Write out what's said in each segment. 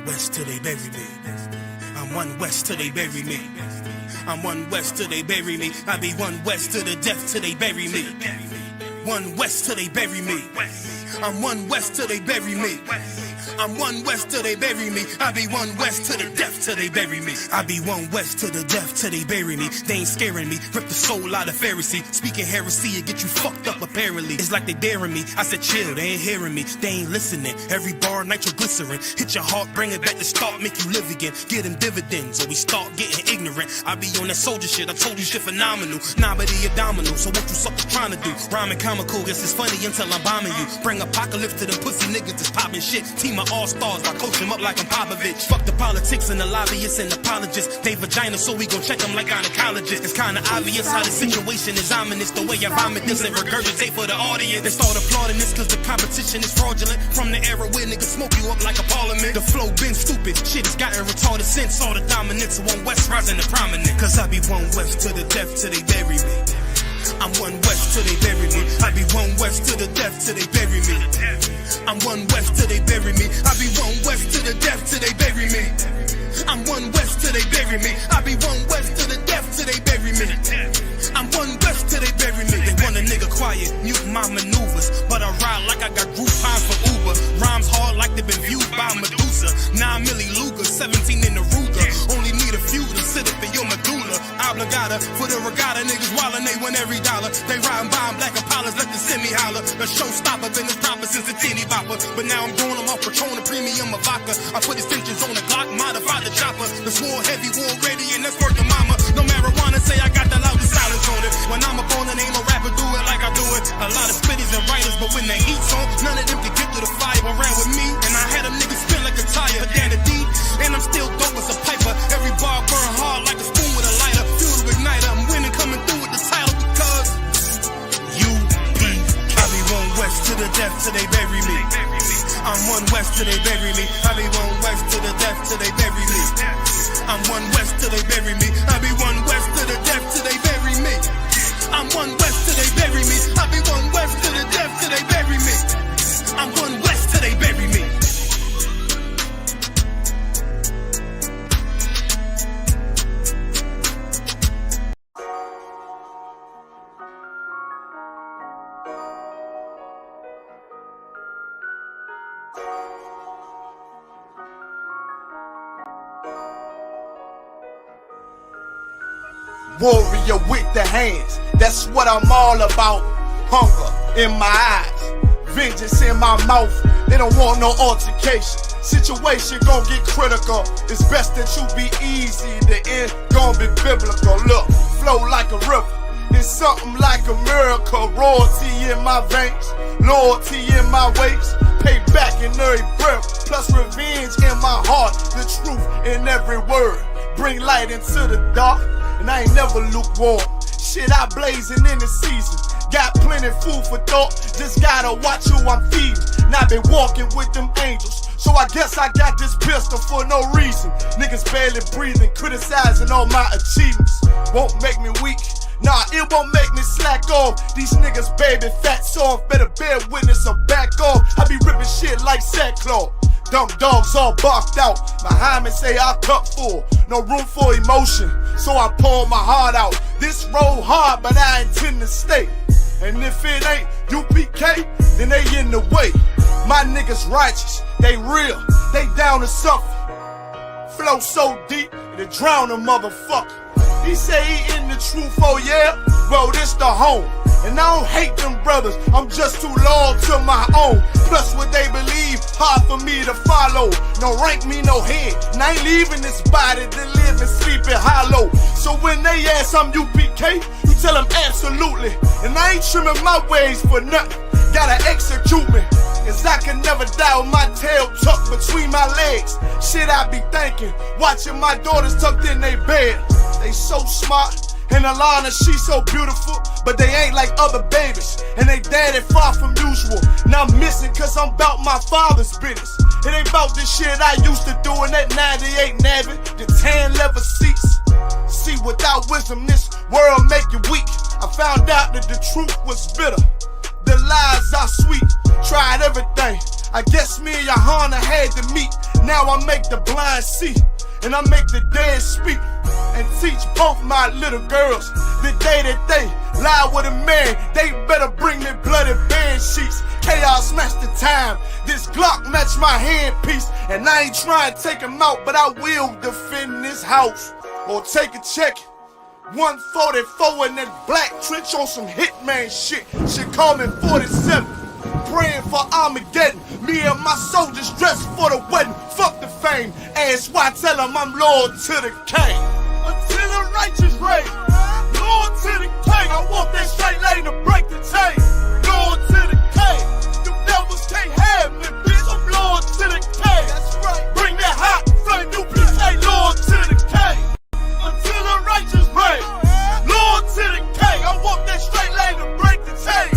west till they bury me. I'm one west till they bury me. I'm one west till they bury me. I be one west to the death till they bury me. One west till they bury me. I'm one west till they bury me. I'm one west till they bury me. I be one west to the death till they bury me. I be one west to the death till they bury me. They ain't scaring me. Rip the soul out of Pharisee. Speaking heresy, it get you fucked up apparently. It's like they daring me. I said chill, they ain't hearing me. They ain't listening. Every bar nitroglycerin. Hit your heart, bring it back to start, make you live again. Get them dividends or we start getting ignorant. I be on that soldier shit. I told you shit phenomenal. Nah, but he abdominal. So what you suckers trying to do? Rhyming comical, guess it's funny until I'm bombing you. Bring apocalypse to them pussy niggas that's popping shit. Team of all-stars, I coach them up like I'm Popovich. Fuck the politics and the lobbyists and apologists. They vagina, so we gon' check them like gynecologists. It's kinda obvious how the situation is ominous. The way I vomit this and regurgitate for the audience. They start applauding this cause the competition is fraudulent. From the era where niggas smoke you up like a parliament. The flow been stupid, shit has gotten retarded since. All the dominance of one west rising to prominent. Cause I be one west to the death till they bury me. I'm one west till they bury me. I be one west to the death till they bury me. I'm one west till they bury me. I be one west to the death till they bury me. I'm one west till they bury me. I be one west to the death till they bury me. I'm one west till they bury me. They want a nigga quiet, mute my maneuvers, but I ride like I got Groupon for Uber. Rhymes hard like they been viewed by Medusa. 9 milli Luger, 17 in the Ruger. Only need a few to sit up in your medulla. Obligata for the regatta, niggas wildin', they win every dollar. They riding by in black Impalas, let the semi holler. A showstopper, been this proper since a teeny bopper. But now I'm doing them off Patron, a premium of vodka. I put extensions on the Glock, modify the chopper. The swore heavy, war ready, and that's worth the mama. No marijuana, say I got the loudest silence on it. When I'm up on it, ain't no rapper do it like I do it. A lot of spitties and writers, but when the heat's on, none of them can get to the fire. Around with me, and I had them niggas spin like a tire. Down the deep, and I'm still dope as a piper. Every bar burn hard like a spoon with a lighter. Fuel to ignite, I'm winning, coming through with the title because UP. I be one west to the death till they bury me. I'm one west till they bury me. I be one west to the death till they bury me. I'm one west till they bury me. I be one west to the death till they bury me. I'm one west till they bury me. I be one west to the death till they bury me. I'm one west till they bury me. Warrior with the hands, that's what I'm all about. Hunger in my eyes, vengeance in my mouth. They don't want no altercation. Situation gon' get critical. It's best that you be easy. The end gon' be biblical. Look, flow like a river. It's something like a miracle. Royalty in my veins, loyalty in my ways. Payback in every breath, plus revenge in my heart. The truth in every word. Bring light into the dark. And I ain't never lukewarm. Shit, I blazing in the season. Got plenty food for thought. Just gotta watch who I'm feeding. And I been walking with them angels. So I guess I got this pistol for no reason. Niggas barely breathing, criticizing all my achievements. Won't make me weak. Nah, it won't make me slack off. These niggas baby fat soft. Better bear witness or back off. I be ripping shit like sackcloth. Dumb dogs all barked out. My hymen say I cup full. No room for emotion, so I pour my heart out. This road hard, but I intend to stay. And if it ain't UPK, then they in the way. My niggas righteous, they real, they down to suffer. Flow so deep, it drown a motherfucker. He say he in the truth, oh yeah? Well, this the home. And I don't hate them brothers, I'm just too loyal to my own. Plus what they believe, hard for me to follow. No rank me, no head, and I ain't leaving this body to live and sleep in hollow. So when they ask I'm UPK, you tell them absolutely. And I ain't trimming my ways for nothing, gotta execute me. Cause I can never die with my tail tucked between my legs. Shit I be thinking, watching my daughters tucked in their bed. They so smart, and Alana, she so beautiful, but they ain't like other babies, and they daddy far from usual. Now I'm missing cause I'm about my father's business. It ain't about this shit I used to do in that 98 Navy, the tan leather seats. See, without wisdom, this world make you weak. I found out that the truth was bitter, the lies are sweet. Tried everything, I guess me and Johanna had to meet. Now I make the blind see, and I make the dead speak, and teach both my little girls the day that they lie with a man, they better bring me bloody bed sheets. Chaos match the time, this Glock match my handpiece, and I ain't trying to take him out, but I will defend this house, or take a check. 144 in that black trench on some hitman shit. She call me 47, praying for Armageddon. Me and my soldiers dressed for the wedding. Fuck the fame, ask why, tell them I'm loyal to the king. Until the righteous reign, loyal to the king. I want that straight lane to break the chain. Loyal to the king, you devils can't have me, bitch. I'm loyal to the king. That's right. Bring that hot flame, you bitch ain't loyal to the king. Until the righteous reign, loyal to the king. I want that straight lane to break the chain.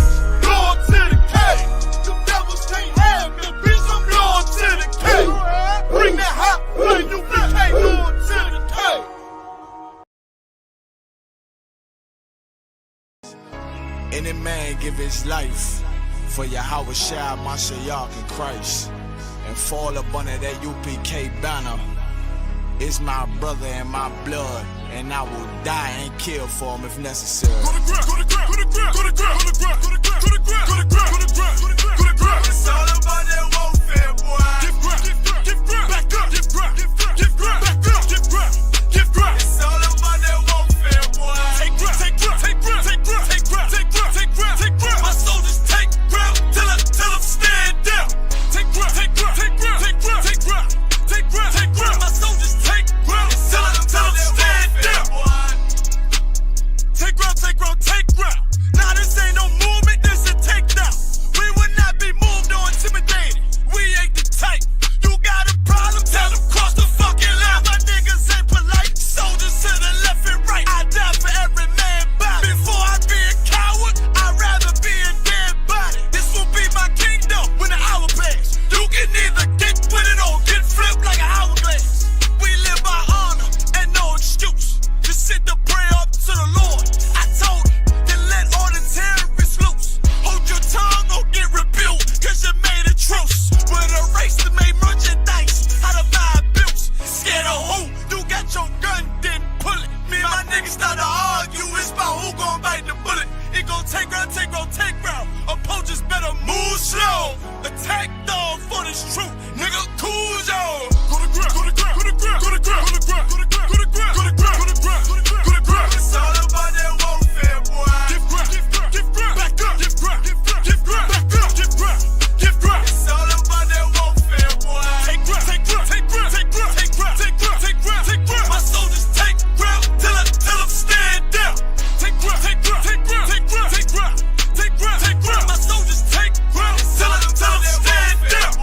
Loyal to the king, you devils can't have me, bitch. I'm loyal to the king. Bring that hot flame, you bitch ain't loyal to the king. Any man give his life for Yahweh Shai, Mashiach, and Christ, and fall up under that UPK banner. It's my brother and my blood, and I will die and kill for him if necessary. Go to ground, go to ground, go to ground, go to ground, go to ground, go to ground, go to ground, go to ground, go to ground, go to ground. It's all about that warfare, boy. Give ground, give ground, back up, give ground, give ground, back up, give ground, give ground. It's all about that warfare, boy. Take ground, take ground, take ground, take ground, take ground, take ground, take ground, take ground. My soldiers take ground till I'm stand down. Take ground, take ground, take ground, take ground, take ground, take ground, take ground. My soldiers take ground till I'm stand down. Take ground, take ground, take ground. Nah, this ain't no movement, this a takedown. We will not be moved or intimidated. We ain't the type. You got a problem, tell them cross the fucking line. My niggas ain't polite. Soldiers to the left and right. I die for every man body. Before I be a coward, I'd rather be a dead body. This will be my kingdom when the hour pass. You can either get with it or get flipped like an hourglass. We live by honor and no excuse. Just sit the prayer up to the Lord. I told him, then let all the terrorists loose. Hold your tongue or get rebuked, cause you made a truce. With a race to make merchandise, how to buy bills. Scared of who? You got your gun, then pull it. Me and my niggas start to argue, it's about who gon' bite the bullet. It gon' take ground, take ground, take ground. Opponents better move slow. Attack dog for this truth, nigga, cool yo. Go to ground, go to ground, go to ground, go to ground, go to ground, go to ground, go to ground, go to ground, go to ground, go to ground. It's all about that warfare, boy. Give ground, give ground, give ground, back up, give ground, give ground, give ground, back up, give ground, give ground. It's all about that warfare, boy. Take ground, take ground, take ground, take ground, take ground, take ground, take ground, take ground. My soldiers take ground till I'm stand down. Take ground, take ground, take ground, take ground, take ground, take ground, take ground. My soldiers take ground till I'm stand down.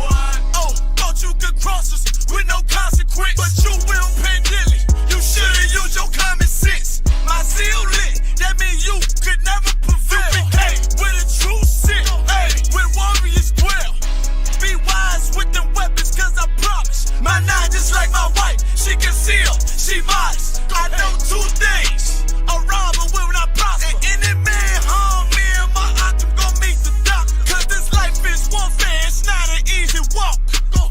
Oh, thought you could cross us with no consequence, but you will pay dearly. You should've used your common sense. My zeal lit, that means you could never prevail. Hey, with a true sin, hey, with warriors dwell. Be wise with them weapons, cause I promise. My nine just like my wife, she concealed, she modest. I know two things, a robber will not prosper. And any man harm me and my aunt, I'm gon' meet the doctor. Cause this life is warfare, it's not an easy walk.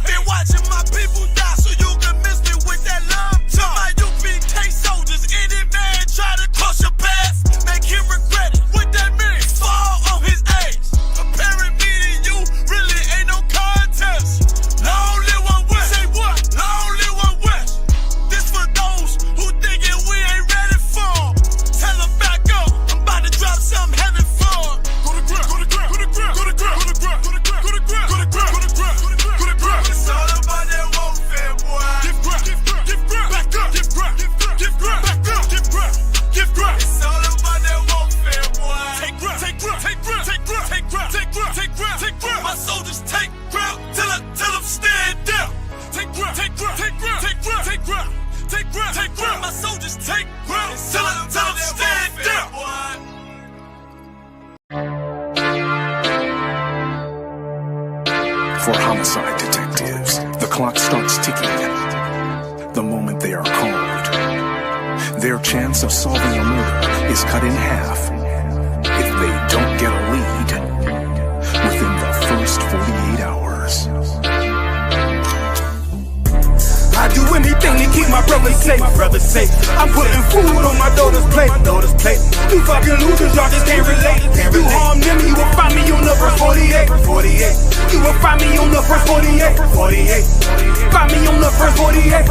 Been watching my people die, so you can miss me with that love talk. My UPK soldiers, any man try to cross your path, make him regret it. What that mean? Fall on his ass. Comparing me to you really ain't no contest. Long live one West. Say what? Long live one West. This for those who thinking we ain't ready for. Tell them back up. I'm about to drop something heavy for. Go to ground, go to ground, go to ground, go to ground, go to ground, go to ground, go to ground, go to ground, go to ground, go to ground. It's all about that warfare, boy. Give ground, give ground, give ground, back up, give ground, give ground, back up, give ground, give ground. It's all about that warfare, boy. Take ground, take ground, take ground, take ground, take ground, take ground, take ground, take ground. My soldiers take ground till I'm stand down. Take ground, take ground, take ground, take ground, take ground, take ground, take ground. My soldiers take ground till I'm stand down. For homicide detectives, the clock starts ticking. The moment they are called, their chance of solving a murder is cut in half if they don't get a lead within the first 48 hours. my brother safe. I'm putting food on my daughter's plate. You fucking losers, y'all just can't relate. You harm them, you will find me on the verse 48. You will find me on the verse 48. Find me on the verse 48.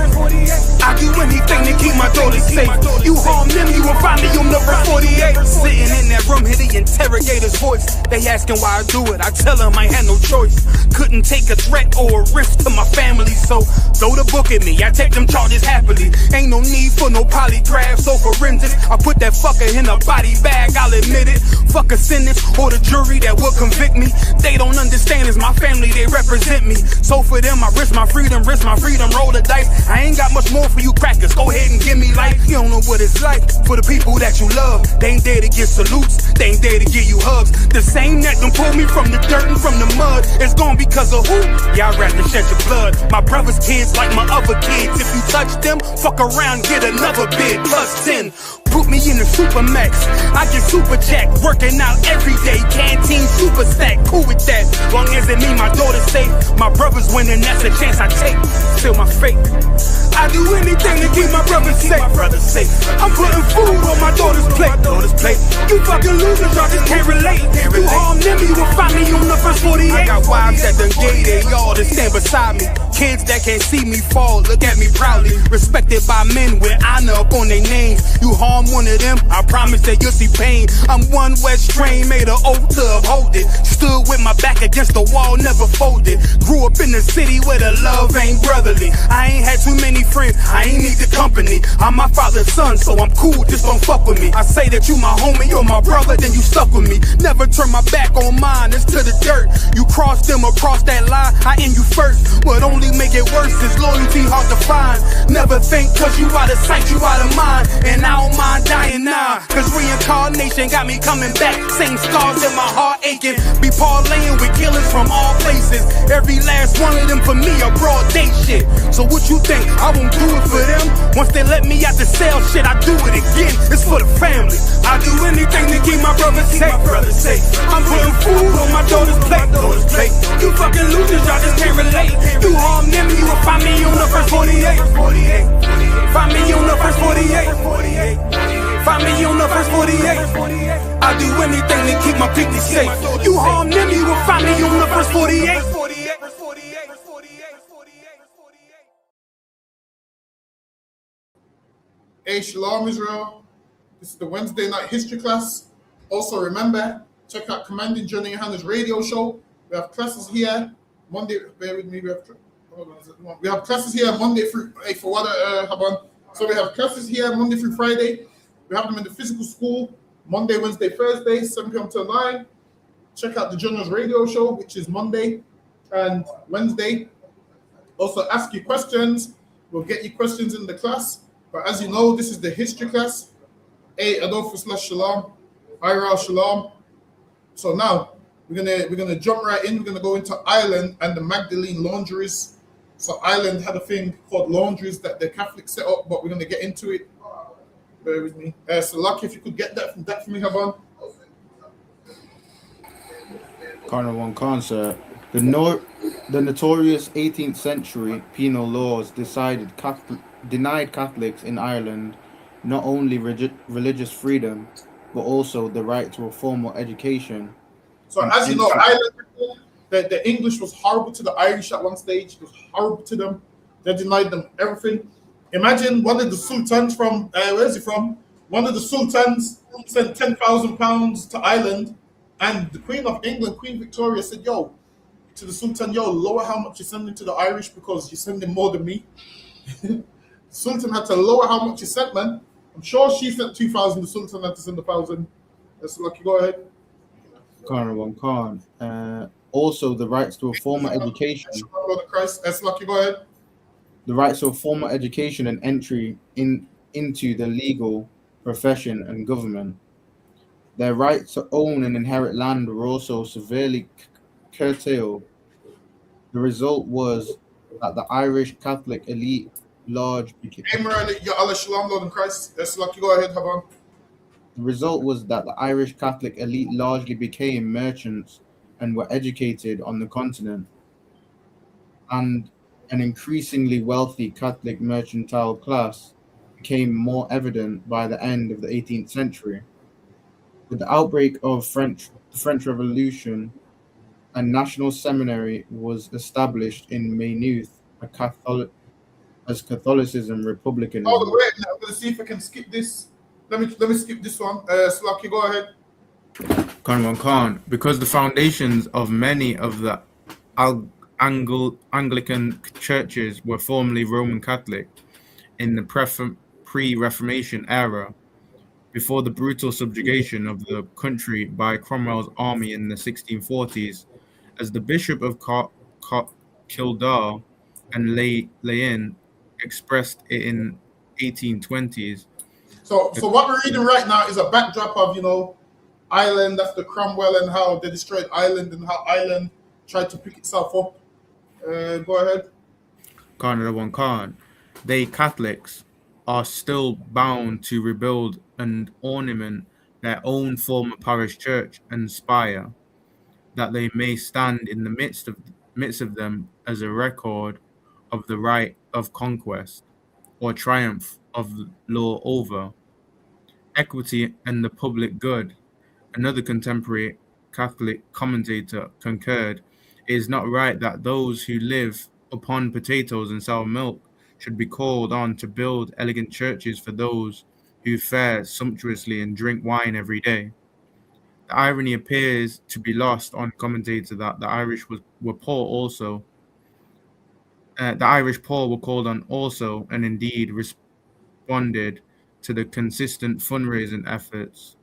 I do anything to keep my daughter safe. You harm them, you will find me on the verse 48. Sitting in that room, hear the interrogator's voice. They asking why I do it, I tell them I had no choice. Couldn't take a threat or a risk to my family, so throw the book at me, I take them charges happily. Ain't no need for no polygraph, so forensics, I put that fucker in a body bag, I'll admit it. Fuck a sentence or the jury that will convict me. They don't understand, it's my family, they represent me. So for them, I risk my freedom, roll the dice. I ain't got much more for you crackers, go ahead and give me life. You don't know what it's like for the people that you love. They ain't there to give salutes, they ain't there to give you hugs. The same that done pulled me from the dirt and from the mud, it's gone because of who? Y'all rather shed your blood. My brother's kids like my other kids. If you touch them, fuck around, get another bid. Plus 10, put me in the Supermax. I get super jacked, working out every day. Canteen super stack, cool with that. Long as it mean my daughter's safe. My brother's winning, that's a chance I take. Still my fate. I do anything to keep my brother safe. I'm putting food on my daughter's plate. You fucking losers, y'all just can't relate. You harm them, you will find me on the first 48. I got wives that done gave they all to stand beside me. Kids that can't see me fall, look at me proudly. Respected by men with honor up on their names. You harm one of them, I promise that you'll see pain. I'm one West train, made an oath to uphold it. Stood with my back against the wall, never folded. Grew up in the city where the love ain't brotherly. I ain't had too many friends, I ain't need the company. I'm my father's son, so I'm cool, just don't fuck with me. I say that you my homie, you're my brother, then you stuck with me. Never turn my back on mine, it's to the dirt. You cross them across that line, I end you first. What only make it worse is loyalty hard to find. Never think cause you out of sight, you out of mind. And I don't mind dying now, cause reincarnation got me coming back. Same scars in my heart aching. Be parlaying with killers from all places. Every last one of them for me a broad day shit. So what you think, I won't do it for them? Once they let me out the cell, shit, I do it again. It's for the family. I do anything to keep my brother safe. I'm putting food on my daughter's plate. You fucking losers, y'all just can't relate. You harm them, you will find me on the first 48. Find me on the first 48. Find me on the first 48. I do anything to keep my people safe. You harm them, you will find me on the first 48. Hey, Shalom Israel. This is the Wednesday night history class. Also remember, check out Commanding Johnny Hannah's radio show. We have classes here Monday. Bear with me. We have classes here Monday through. Hey, for what? Haban. So we have classes here Monday through Friday. We have them in the physical school Monday, Wednesday, Thursday, 7 p.m. till 9. Check out the Johnny's radio show, which is Monday and Wednesday. Also ask you questions. We'll get you questions in the class. But as you know, this is the history class. A Adolphus Shalom, Ira Shalom. So now we're gonna jump right in. We're gonna go into Ireland and the Magdalene laundries. So Ireland had a thing called laundries that the Catholics set up, but we're gonna get into it. Bear with me. So lucky if you could get that for me, Havan. Carnival one concert. The notorious 18th century penal laws denied Catholics in Ireland not only religious freedom, but also the right to a formal education. So as you know, Ireland, the English was horrible to the Irish at one stage. It was horrible to them. They denied them everything. Imagine one of the sultans from, where's he from? One of the sultans sent £10,000 to Ireland, and the Queen of England, Queen Victoria, said, yo, to the sultan, yo, lower how much you're sending to the Irish because you're sending more than me. Sultan had to lower how much he sent, man. I'm sure she sent 2,000. The Sultan had to send 1,000. That's lucky. Go ahead. Also, the rights to a formal education. That's lucky. Go ahead. The rights to a formal education and entry into the legal profession and government. Their right to own and inherit land were also severely curtailed. The result was that the Irish Catholic elite became. Shalom, Lord in Christ. That's lucky. Go ahead, Haban. The result was that the Irish Catholic elite largely became merchants and were educated on the continent. And an increasingly wealthy Catholic mercantile class became more evident by the end of the 18th century. With the outbreak of the French Revolution, a national seminary was established in Maynooth as Catholicism Oh, republicanism. wait, I'm gonna see if I can skip this. Let me skip this one. Slocky, go ahead. Khan, because the foundations of many of the Anglican churches were formerly Roman Catholic in the pre-Reformation era, before the brutal subjugation of the country by Cromwell's army in the 1640s, as the Bishop of Kildare and Layin expressed it in 1820s. So what we're reading right now is a backdrop of Ireland after Cromwell and how they destroyed Ireland and how Ireland tried to pick itself up. Go ahead. Khan, they Catholics are still bound to rebuild and ornament their own former parish church and spire, that they may stand in the midst of them as a record of the right of conquest or triumph of law over equity and the public good. Another contemporary Catholic commentator concurred, it is not right that those who live upon potatoes and sour milk should be called on to build elegant churches for those who fare sumptuously and drink wine every day. The irony appears to be lost on commentator that the Irish were poor also. The Irish poor were called on also, and indeed responded to the consistent fundraising efforts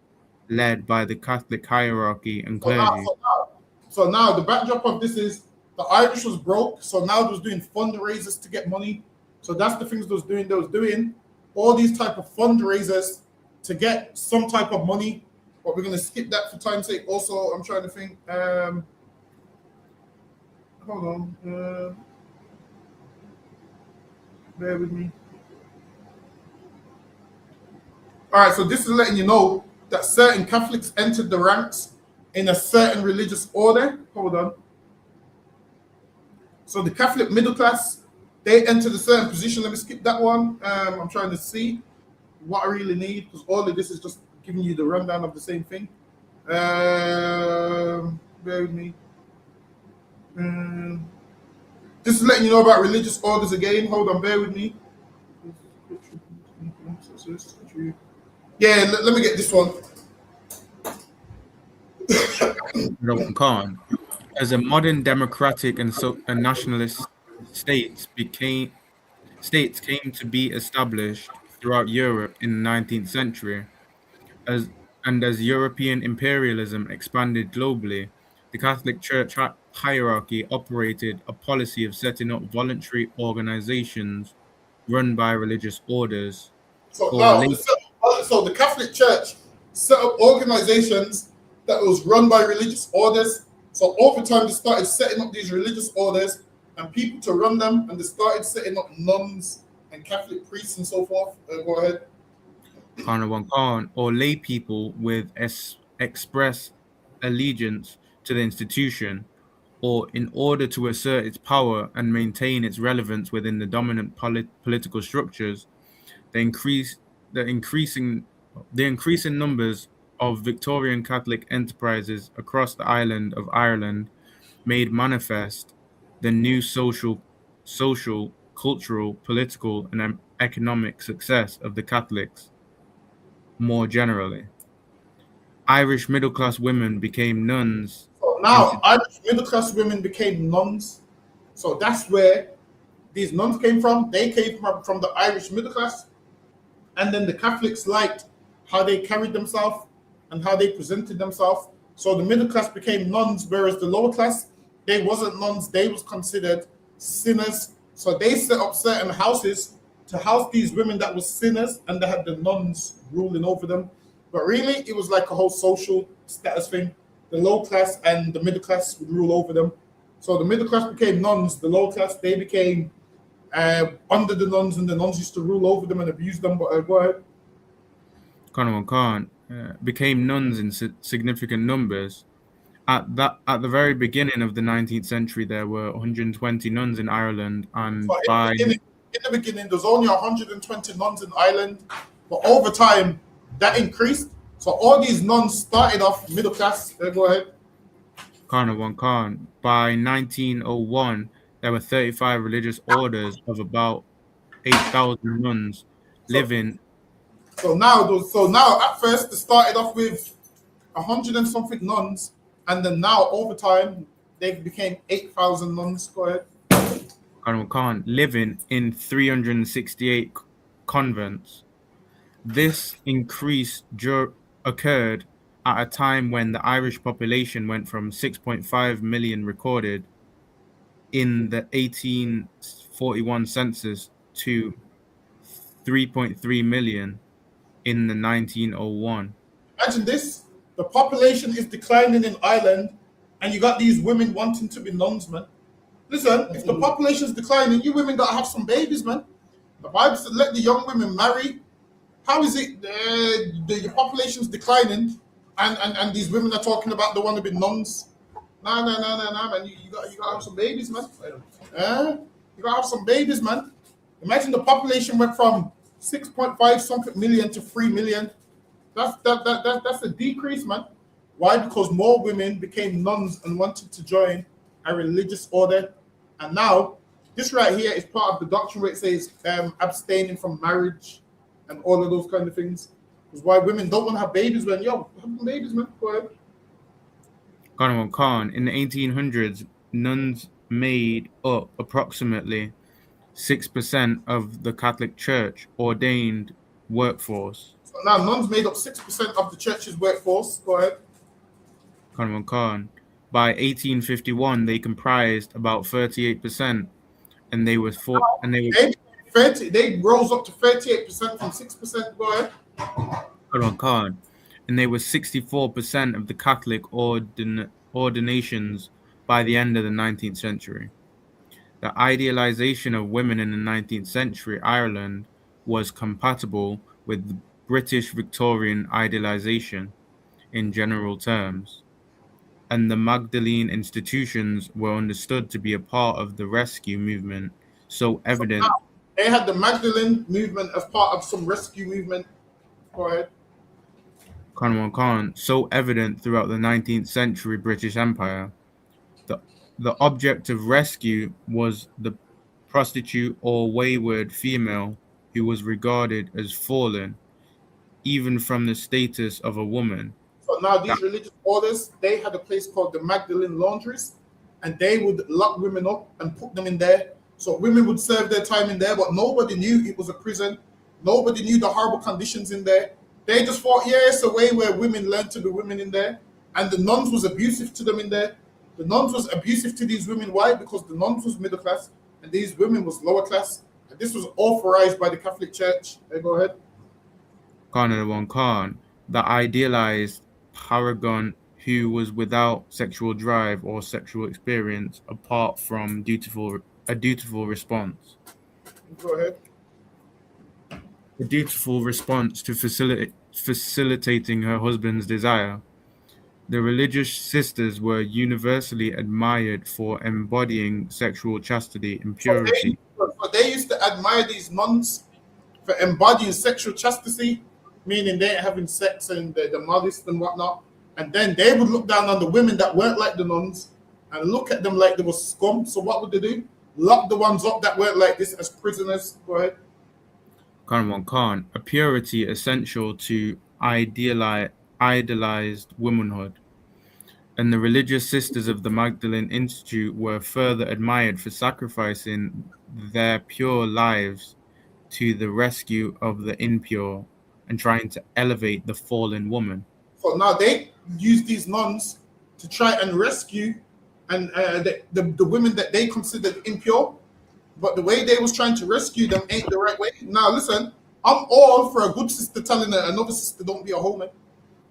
led by the Catholic hierarchy and So now, clergy. so now, so now the backdrop of this is the Irish was broke, so now they was doing fundraisers to get money. So that's the things they was doing. They was doing all these type of fundraisers to get some type of money. But we're gonna skip that for time's sake. Also, I'm trying to think. Hold on. Bear with me. All right, so this is letting you know that certain Catholics entered the ranks in a certain religious order. Hold on. So the Catholic middle class, they entered a certain position. Let me skip that one. I'm trying to see what I really need because all of this is just giving you the rundown of the same thing. Bear with me. This is letting you know about religious orders again. Hold on, bear with me. Yeah, let me get this one. Khan, as a modern democratic and nationalist states came to be established throughout Europe in the 19th century, as European imperialism expanded globally, the Catholic Church hierarchy operated a policy of setting up voluntary organizations run by religious orders. So the Catholic Church set up organizations that was run by religious orders. So over time, they started setting up these religious orders and people to run them, and they started setting up nuns and Catholic priests and so forth. Go ahead. Khan, or lay people with express allegiance to the institution, or in order to assert its power and maintain its relevance within the dominant political structures, the increasing numbers of Victorian Catholic enterprises across the island of Ireland made manifest the new social, cultural, political, and economic success of the Catholics more generally. Irish middle-class women became nuns. So now Irish middle-class women became nuns. So that's where these nuns came from. They came from the Irish middle class. And then the Catholics liked how they carried themselves and how they presented themselves. So the middle class became nuns, whereas the lower class, they wasn't nuns. They was considered sinners. So they set up certain houses to house these women that was sinners, and they had the nuns ruling over them. But really, it was like a whole social status thing. The low class and the middle class would rule over them. So the middle class became nuns. The low class, they became under the nuns, and the nuns used to rule over them and abuse them. But go ahead. Khan became nuns in significant numbers, At the very beginning of the 19th century, there were 120 nuns in Ireland, and So by in the beginning, there's only 120 nuns in Ireland, but over time that increased. So all these nuns started off middle class. Go ahead. By 1901, there were 35 religious orders of about 8,000 nuns So living. so now at first they started off with 100 and something nuns, and then now over time they became 8,000 nuns. Go ahead. Living in 368 convents. This increase occurred at a time when the Irish population went from 6.5 million recorded in the 1841 census to 3.3 million in the 1901. Imagine this: the population is declining in Ireland, and you got these women wanting to be nuns, man. Listen, if the population is declining, you women gotta have some babies, man. The Bible said, "Let the young women marry." How is it the population's declining, and these women are talking about they want to be nuns? No, man. You gotta have some babies, man. You gotta have some babies, man. Imagine the population went from 6.5 something million to 3 million. That's a decrease, man. Why? Because more women became nuns and wanted to join a religious order, and now this right here is part of the doctrine where it says abstaining from marriage and all of those kind of things. Because why women don't want to have babies when have some babies, man. Go ahead. In the 1800s, nuns made up approximately 6% of the Catholic Church ordained workforce. So now nuns made up 6% of the church's workforce. Go ahead. By 1851, they comprised about 38%, and they were They rose up to 38% from 6%. Go ahead. and they were 64% of the Catholic ordinations by the end of the 19th century. The idealization of women in the 19th century Ireland was compatible with the British Victorian idealization in general terms, and the Magdalene institutions were understood to be a part of the rescue movement, so evident. So they had the Magdalene movement as part of some rescue movement. Go ahead. So evident throughout the 19th century British Empire. The object of rescue was the prostitute or wayward female who was regarded as fallen, even from the status of a woman. So now these religious orders, they had a place called the Magdalene laundries, and they would lock women up and put them in there. So women would serve their time in there, but nobody knew it was a prison. Nobody knew the horrible conditions in there. They just thought, yeah, it's a way where women learn to be women in there. And the nuns was abusive to them in there. The nuns was abusive to these women. Why? Because the nuns was middle class and these women was lower class. And this was authorized by the Catholic Church. Hey, go ahead. The idealized paragon who was without sexual drive or sexual experience apart from a dutiful response. Go ahead. A dutiful response to facilitating her husband's desire. The religious sisters were universally admired for embodying sexual chastity and purity. So they used to admire these nuns for embodying sexual chastity, meaning they ain't having sex and they're modest and whatnot. And then they would look down on the women that weren't like the nuns and look at them like they were scum. So what would they do? Lock the ones up that weren't like this as prisoners. Go ahead. A purity essential to idealized womanhood. And the religious sisters of the Magdalene Institute were further admired for sacrificing their pure lives to the rescue of the impure and trying to elevate the fallen woman. So now they use these nuns to try and rescue and the women that they considered impure, but the way they was trying to rescue them ain't the right way. Now listen, I'm all for a good sister telling another sister don't be a hoe, man.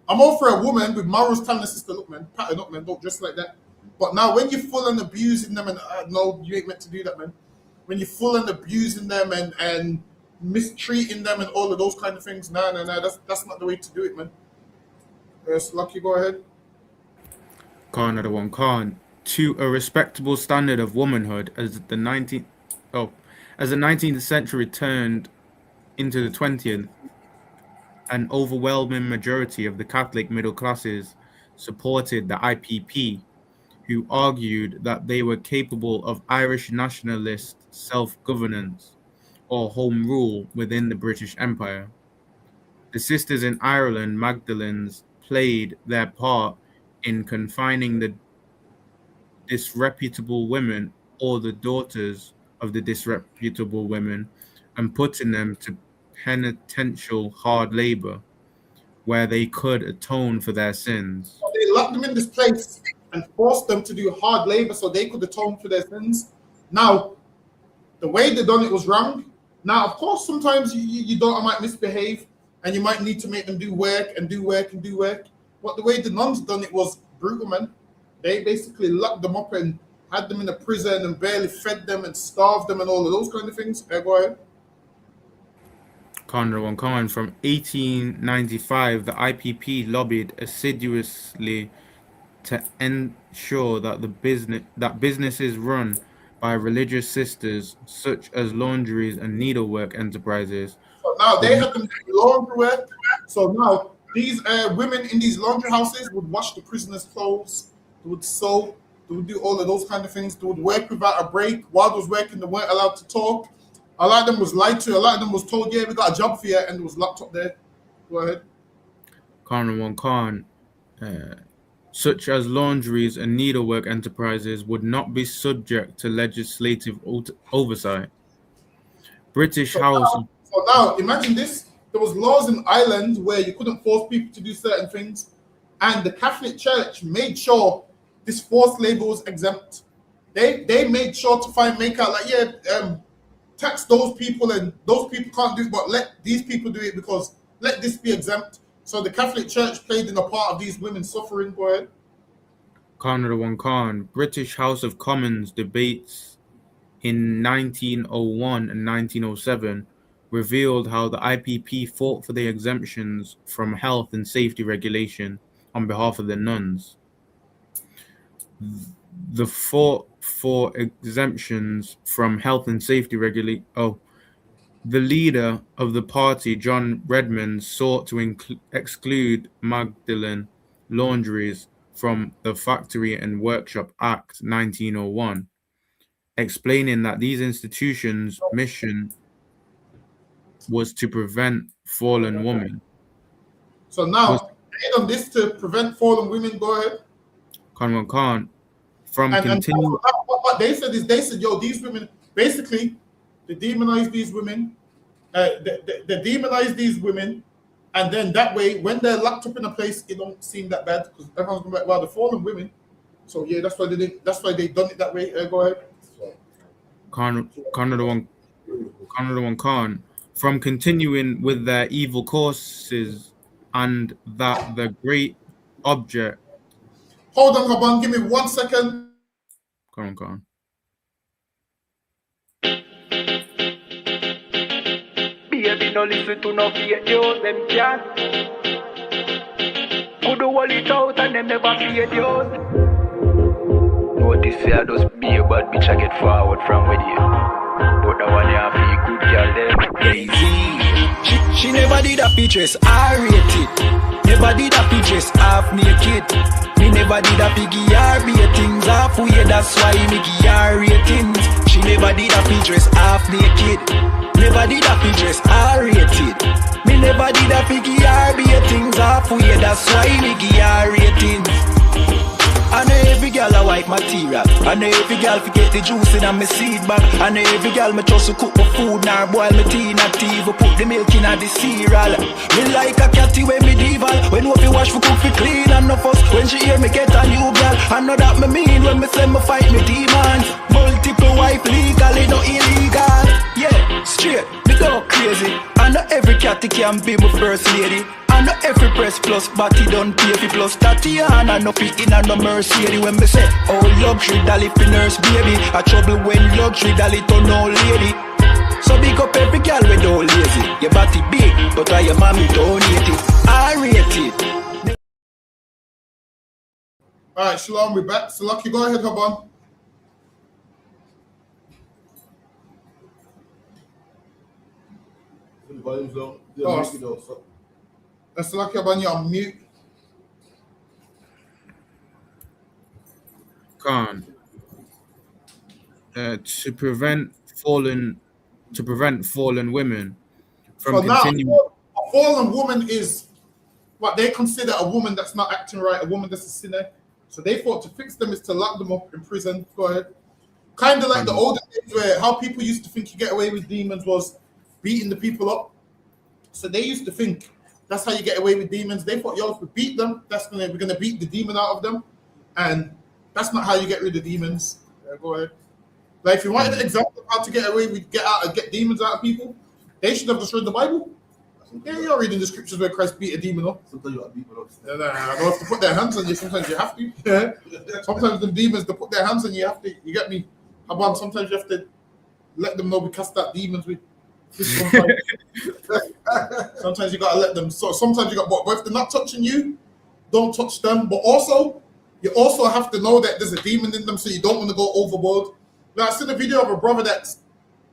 I'm all for a woman with morals telling a sister, look, man, pattern up, man, don't dress like that. But now when you're full and abusing them, and no, you ain't meant to do that, man. When you're full and abusing them and mistreating them and all of those kind of things, no, that's not the way to do it, man. Yes, Lucky, go ahead. Khan of the one Khan, to a respectable standard of womanhood as the 19th century turned into the 20th. An overwhelming majority of the Catholic middle classes supported the IPP, who argued that they were capable of Irish nationalist self-governance or home rule within the British Empire. The sisters in Ireland, Magdalenes, played their part in confining the disreputable women or the daughters of the disreputable women and putting them to penitential hard labor where they could atone for their sins. They locked them in this place and forced them to do hard labor so they could atone for their sins. Now, the way they done it was wrong. Now, of course, sometimes you might misbehave and you might need to make them do work and do work and do work. But the way the nuns done it was brutal, man. They basically locked them up and had them in a prison and barely fed them and starved them and all of those kind of things. Go ahead. Khan from 1895, the IPP lobbied assiduously to ensure that businesses run by religious sisters, such as laundries and needlework enterprises. So now they had them do laundry work. So now these women in these laundry houses would wash the prisoners' clothes, they would sew, they would do all of those kind of things. They would work without a break. While they was working, they weren't allowed to talk. A lot of them was lied to. A lot of them was told, yeah, we got a job for you, and it was locked up there. Go ahead. Khan, such as laundries and needlework enterprises would not be subject to legislative oversight. British House. So now, imagine this. There was laws in Ireland where you couldn't force people to do certain things, and the Catholic Church made sure this forced labor was exempt. They made sure to make out like, tax those people, and those people can't do it, but let these people do it because let this be exempt. So the Catholic Church played in a part of these women suffering. Go ahead. Khan, British House of Commons debates in 1901 and 1907 revealed how the IPP fought for the exemptions from health and safety regulation on behalf of the nuns. The fought for exemptions from health and safety regulation. The leader of the party, John Redmond, sought to exclude Magdalene laundries from the Factory and Workshop Act 1901, explaining that these institutions' mission was to prevent fallen women. So now, they done this to prevent fallen women. Go ahead. Khan. What they said is, yo, these women, basically, they demonize these women. They demonize these women, and then that way, when they're locked up in a place, it don't seem that bad because everyone's going to be like, well, they're fallen women. So yeah, that's why they did. That's why they done it that way. Go ahead. Khan, from continuing with their evil courses, and that the great object. Hold on, Kaban, give me 1 second. Khan. Baby, no listen to no fake news, them can't. Could do all it out and them never fake news. No, this year just be a bad bitch I get forward from with you. But the one you have feel good girl them. Lazy. She never did a pictures, R-rated. Never did a pictures, half naked. Me never did a piggy R-B things half way, that's why me give her ratings. She never did a pictures, half naked. Never did a pictures, R-rated. Me never did a piggy R-B things half way, that's why me give her ratings. I know every girl a white material. I know every girl forget the juice in my seed bag. I know every girl me trust to cook my food, nor boil my tea, not tea, put the milk in the cereal. Me like a catty when medieval. When we wash for cook for clean and no fuss. When she hear me get a new girl, I know that me mean when me say me fight me demons. Multiple wife legally, no illegal. Yeah, straight, me go crazy. I know every catty can be my first lady. I know every press plus body done pay for plus Tatiana no fit in and no mercy. When me say oh luxury dolly fi nurse baby, a trouble when luxury dolly turn old lady. So big up every girl we don't lazy. Your body big, but I your mommy don't hate it. I rate it. All right, Shalom, we're back. So, Lucky, go ahead, Haban. That's Lucky, Haban, you're on mute. Khan, to prevent fallen women from So now, continuing. a fallen woman is what they consider a woman that's not acting right, a woman that's a sinner. So they thought to fix them is to lock them up in prison. Go ahead. Kind of like the olden days where how people used to think you get away with demons was beating the people up. So they used to think that's how you get away with demons. They thought, yo, if we beat them, we're gonna beat the demon out of them, and that's not how you get rid of demons. Go ahead. Like if you wanted an example of how to get away with get demons out of people, they should have just read the Bible. Yeah, you're reading the scriptures where Christ beat a demon up. Sometimes you got to beat them up. I don't have to put their hands on you. Sometimes you have to. Yeah. Sometimes the demons, they put their hands on you. You have to. You get me? About sometimes you have to let them know we cast out demons with. Sometimes you gotta let them. So sometimes you got. But if they're not touching you, don't touch them. But also, you also have to know that there's a demon in them, so you don't want to go overboard. Now I seen a video of a brother that's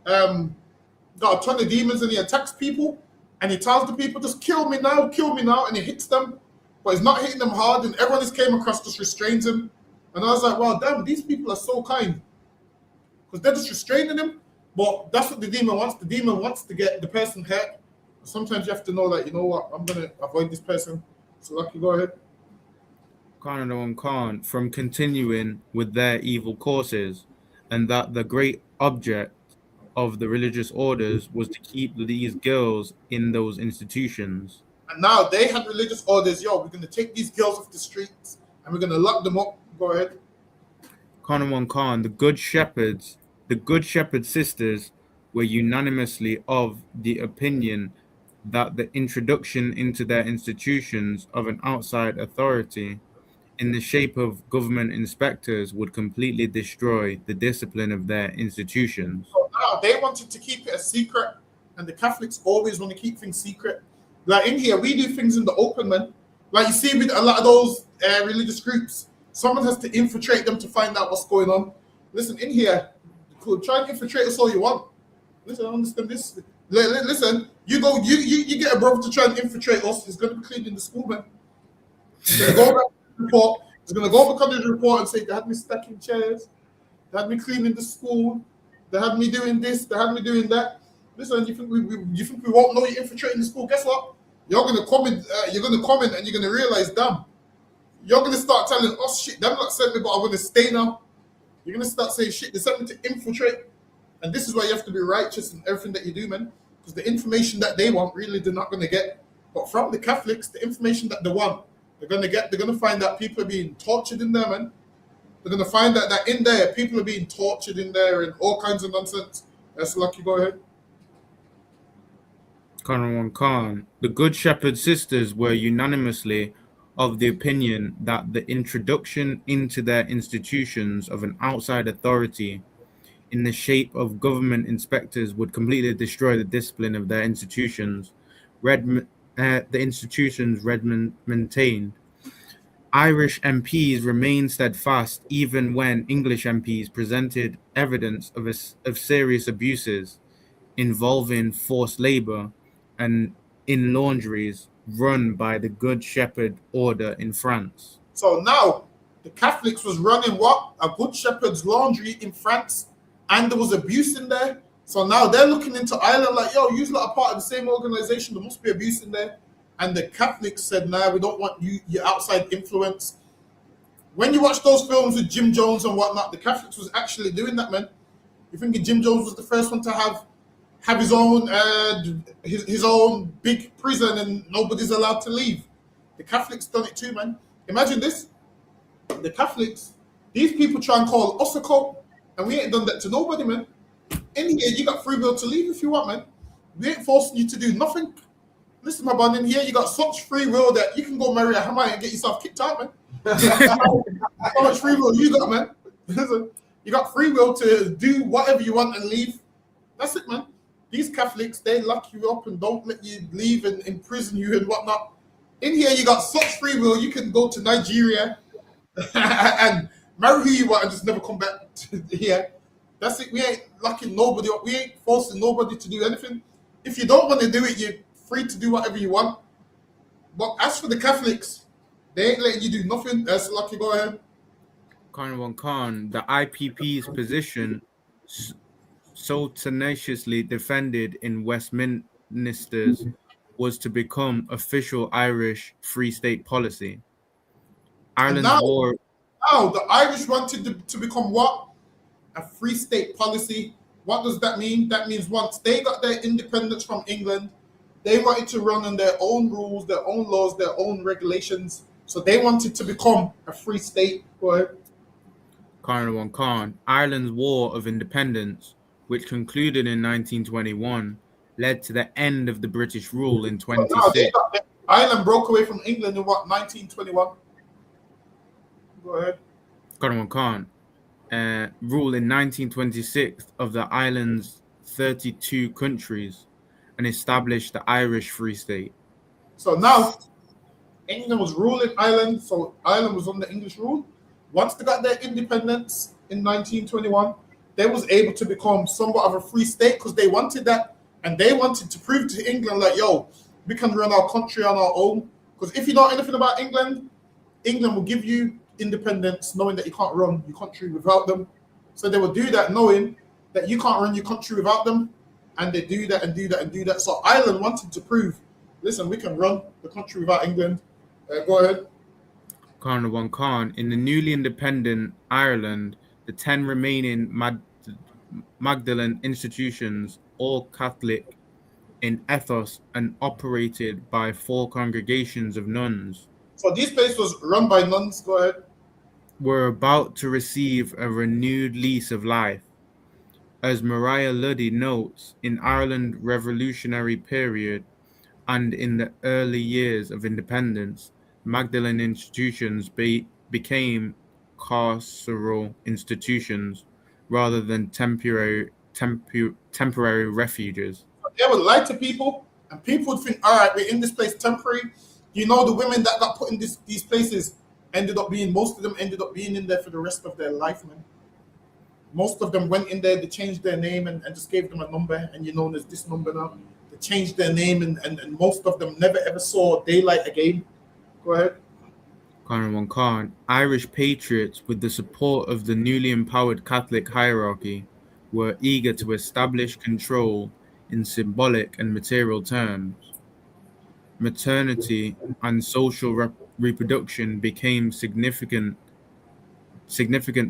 got a ton of demons and he attacks people. And he tells the people, just kill me now, and he hits them. But he's not hitting them hard, and everyone he came across just restrains him. And I was like, wow, damn, these people are so kind. Because they're just restraining him. But that's what the demon wants. The demon wants to get the person hurt. Sometimes you have to know, like, you know what, I'm going to avoid this person. So, Lucky, go ahead. Khan from continuing with their evil courses, and that the great object of the religious orders was to keep these girls in those institutions. And now they had religious orders. Yo, we're going to take these girls off the streets and we're going to lock them up. Go ahead. Khan, the good shepherd sisters were unanimously of the opinion that the introduction into their institutions of an outside authority in the shape of government inspectors would completely destroy the discipline of their institutions. So now they wanted to keep it a secret, and the Catholics always want to keep things secret. Like in here, we do things in the open, man. Like you see with a lot of those religious groups, someone has to infiltrate them to find out what's going on. Listen, in here, try and infiltrate us all you want. Listen, I understand this. Listen, you get a brother to try and infiltrate us. He's going to be cleaning the school, man. He's going to go back to the report. He's going to go back on the report and say, they had me stacking chairs. They had me cleaning the school. They had me doing this. They had me doing that. Listen, you think we won't know you're infiltrating the school? Guess what? You're going to comment. You're going to comment, and you're going to realize, damn, you're going to start telling us shit. Them not sent me, but I'm going to stay now. You're going to start saying shit. They sent me to infiltrate, and this is why you have to be righteous in everything that you do, man. Because the information that they want, really, they're not going to get. But from the Catholics, the information that they want, they're going to get. They're going to find that people are being tortured in there, man. They're going to find that in there, people are being tortured in there and all kinds of nonsense. That's Lucky, go ahead. Khan. The Good Shepherd sisters were unanimously of the opinion that the introduction into their institutions of an outside authority in the shape of government inspectors would completely destroy the discipline of their institutions. Redmond maintained. Irish MPs remained steadfast even when English MPs presented evidence of serious abuses involving forced labor and in laundries run by the Good Shepherd Order in France. So now the Catholics was running what? A Good Shepherd's laundry in France, and there was abuse in there. So now they're looking into Ireland like, yo, you lot are part of the same organization. There must be abuse in there. And the Catholics said, nah, we don't want your outside influence. When you watch those films with Jim Jones and whatnot, the Catholics was actually doing that, man. You think Jim Jones was the first one to have his own his own big prison and nobody's allowed to leave? The Catholics done it too, man. Imagine this. The Catholics, these people try and call us a cult, and we ain't done that to nobody, man. In here, you got free will to leave if you want, man. We ain't forcing you to do nothing. Listen, my man, in here, you got such free will that you can go marry a Hamite and get yourself kicked out, man. How much free will you got, man? You got free will to do whatever you want and leave. That's it, man. These Catholics, they lock you up and don't let you leave and imprison you and whatnot. In here, you got such free will, you can go to Nigeria, and marry who you want and just never come back to here. That's it. We ain't locking nobody up. We ain't forcing nobody to do anything. If you don't want to do it, you're free to do whatever you want. But as for the Catholics, they ain't letting you do nothing. That's lucky. Go ahead. Khan Khan, the IPP's position so tenaciously defended in Westminster's was to become official Irish Free State policy. And Ireland's war. now the Irish wanted to become what? A free state policy. What does that mean? That means once they got their independence from England, they wanted to run on their own rules, their own laws, their own regulations. So they wanted to become a free state. Go ahead. Khan, Ireland's War of Independence, which concluded in 1921, led to the end of the British rule in Now 26. Ireland broke away from England in what, 1921? Go ahead. Khan, rule in 1926 of the island's 32 countries and established the Irish Free State. So now England was ruling Ireland, so Ireland was under English rule. Once they got their independence in 1921, they was able to become somewhat of a free state because they wanted that, and they wanted to prove to England like, yo, we can run our country on our own. Because if you know anything about England, England will give you independence knowing that you can't run your country without them. So they will do that knowing that you can't run your country without them, and they do that and do that and do that. So Ireland wanted to prove, listen, we can run the country without England. Go ahead. Khan, in the newly independent Ireland, the 10 remaining Magdalene institutions, all Catholic in ethos and operated by 4 congregations of nuns, So this place was run by nuns. Go ahead. were about to receive a renewed lease of life. As Maria Luddy notes, in Ireland's revolutionary period and in the early years of independence, Magdalene institutions became carceral institutions rather than temporary refuges. They would lie to people, and people would think, all right, we're in this place temporary. You know, the women that got put in these places most of them ended up being in there for the rest of their life, man. Most of them went in there, they changed their name and just gave them a number, and you're known as this number now. They changed their name, and most of them never ever saw daylight again. Go ahead. Khan, Irish patriots, with the support of the newly empowered Catholic hierarchy, were eager to establish control in symbolic and material terms. Maternity and social reproduction became significant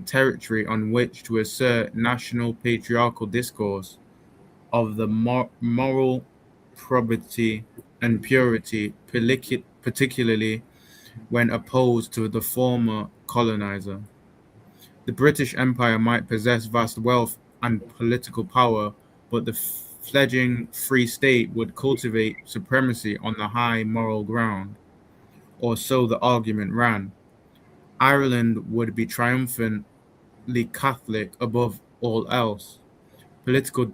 territory on which to assert national patriarchal discourse of the moral probity and purity, particularly when opposed to the former colonizer. The British Empire might possess vast wealth and political power, but the fledgling free state would cultivate supremacy on the high moral ground, or so the argument ran. Ireland would be triumphantly Catholic above all else. Political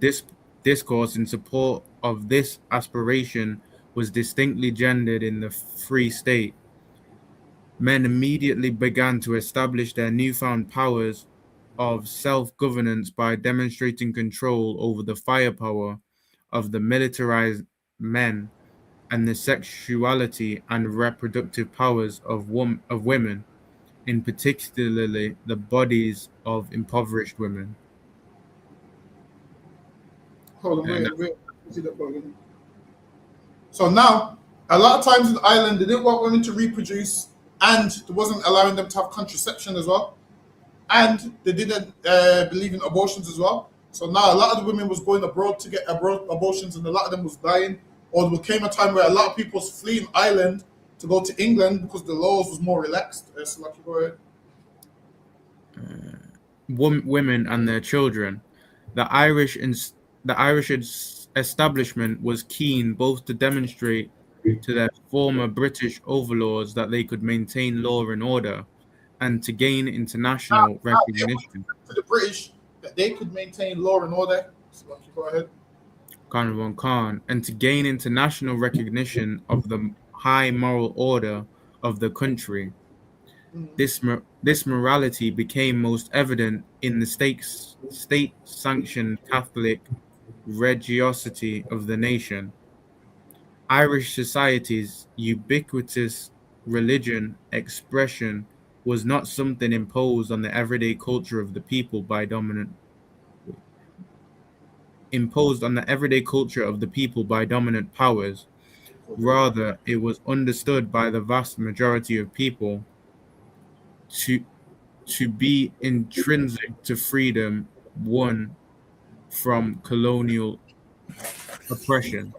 discourse in support of this aspiration was distinctly gendered in the Free State. Men immediately began to establish their newfound powers of self-governance by demonstrating control over the firepower of the militarized men and the sexuality and reproductive powers of women, in particularly the bodies of impoverished women. Hold on, wait. So now, a lot of times in Ireland, they didn't want women to reproduce, and it wasn't allowing them to have contraception as well. And they didn't believe in abortions as well. So now a lot of the women was going abroad to get abortions, and a lot of them was dying. Or there came a time where a lot of people was fleeing Ireland to go to England because the laws was more relaxed. So like, go ahead. Women and their children. The Irish establishment was keen both to demonstrate to their former British overlords that they could maintain law and order, and to gain international recognition. To the British, that they could maintain law and order. So like, go ahead. Khan, and to gain international recognition of the high moral order of the country. This morality became most evident in the state-sanctioned Catholic religiosity of the nation. Irish society's ubiquitous religion expression was not something imposed on the everyday culture of the people by dominant powers. Rather, it was understood by the vast majority of people to be intrinsic to freedom won from colonial oppression.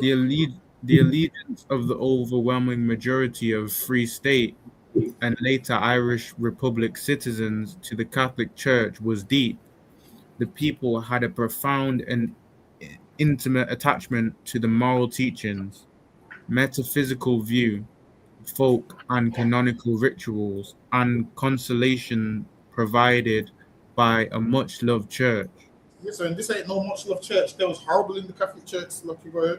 The allegiance of the overwhelming majority of Free State and later Irish Republic citizens to the Catholic Church was deep. The people had a profound and intimate attachment to the moral teachings, metaphysical view, folk and canonical rituals, and consolation provided by a much loved church. Listen, this ain't no much love church. That was horrible in the Catholic Church, lucky boy.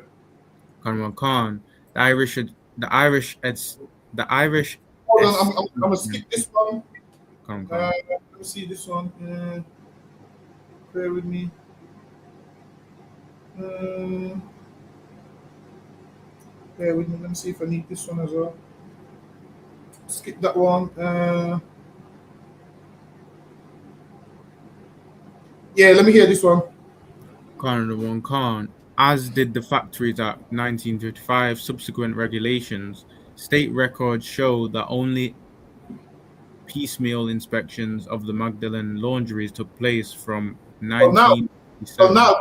Khan, the Irish, the Irish. Hold on, I'm gonna skip this one. Khan. Let me see this one. Bear with me. Bear with me. Let me see if I need this one as well. Skip that one. Yeah, let me hear this one. Khan, as did the Factories Act 1955 subsequent regulations. State records show that only piecemeal inspections of the Magdalene laundries took place from 1957. Now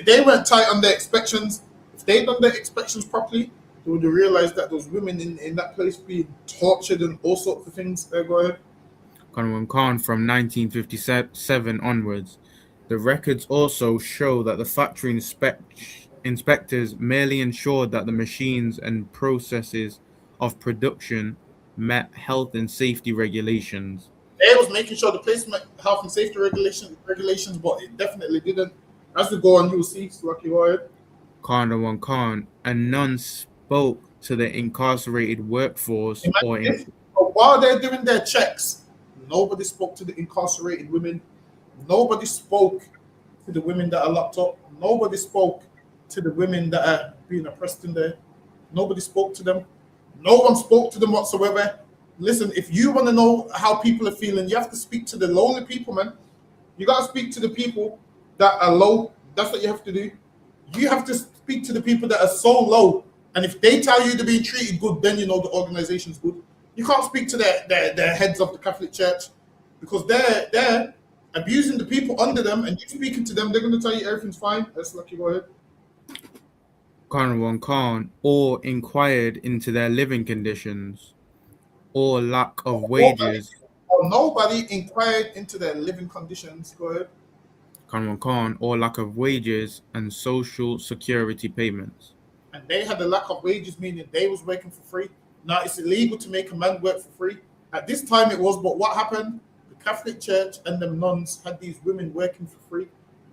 they went tight on their inspections. If they'd done their inspections properly, they would have realized that those women in that place being tortured and all sorts of things. Go ahead. Khan from 1957 onwards. The records also show that the factory inspectors merely ensured that the machines and processes of production met health and safety regulations. They was making sure the place met health and safety regulations, but it definitely didn't. As we go on, you will see, lucky boy. Khan, and none spoke to the incarcerated workforce while they're doing their checks, nobody spoke to the incarcerated women. Nobody spoke to the women that are locked up. Nobody spoke to the women that are being oppressed in there. Nobody spoke to them. No one spoke to them whatsoever. Listen, if you want to know how people are feeling, you have to speak to the lonely people, man. You got to speak to the people that are low. That's what you have to do. You have to speak to the people that are so low. And if they tell you to be treated good, then you know the organization's good. You can't speak to the heads of the Catholic Church because they're abusing the people under them, and you speaking to them, they're going to tell you everything's fine. That's lucky. Go ahead. Khan, or inquired into their living conditions, or lack of wages. Nobody inquired into their living conditions. Go ahead. Khan, or lack of wages and social security payments. And they had a lack of wages, meaning they was working for free. Now it's illegal to make a man work for free. At this time it was, but what happened? The Catholic Church and the nuns had these women working for free,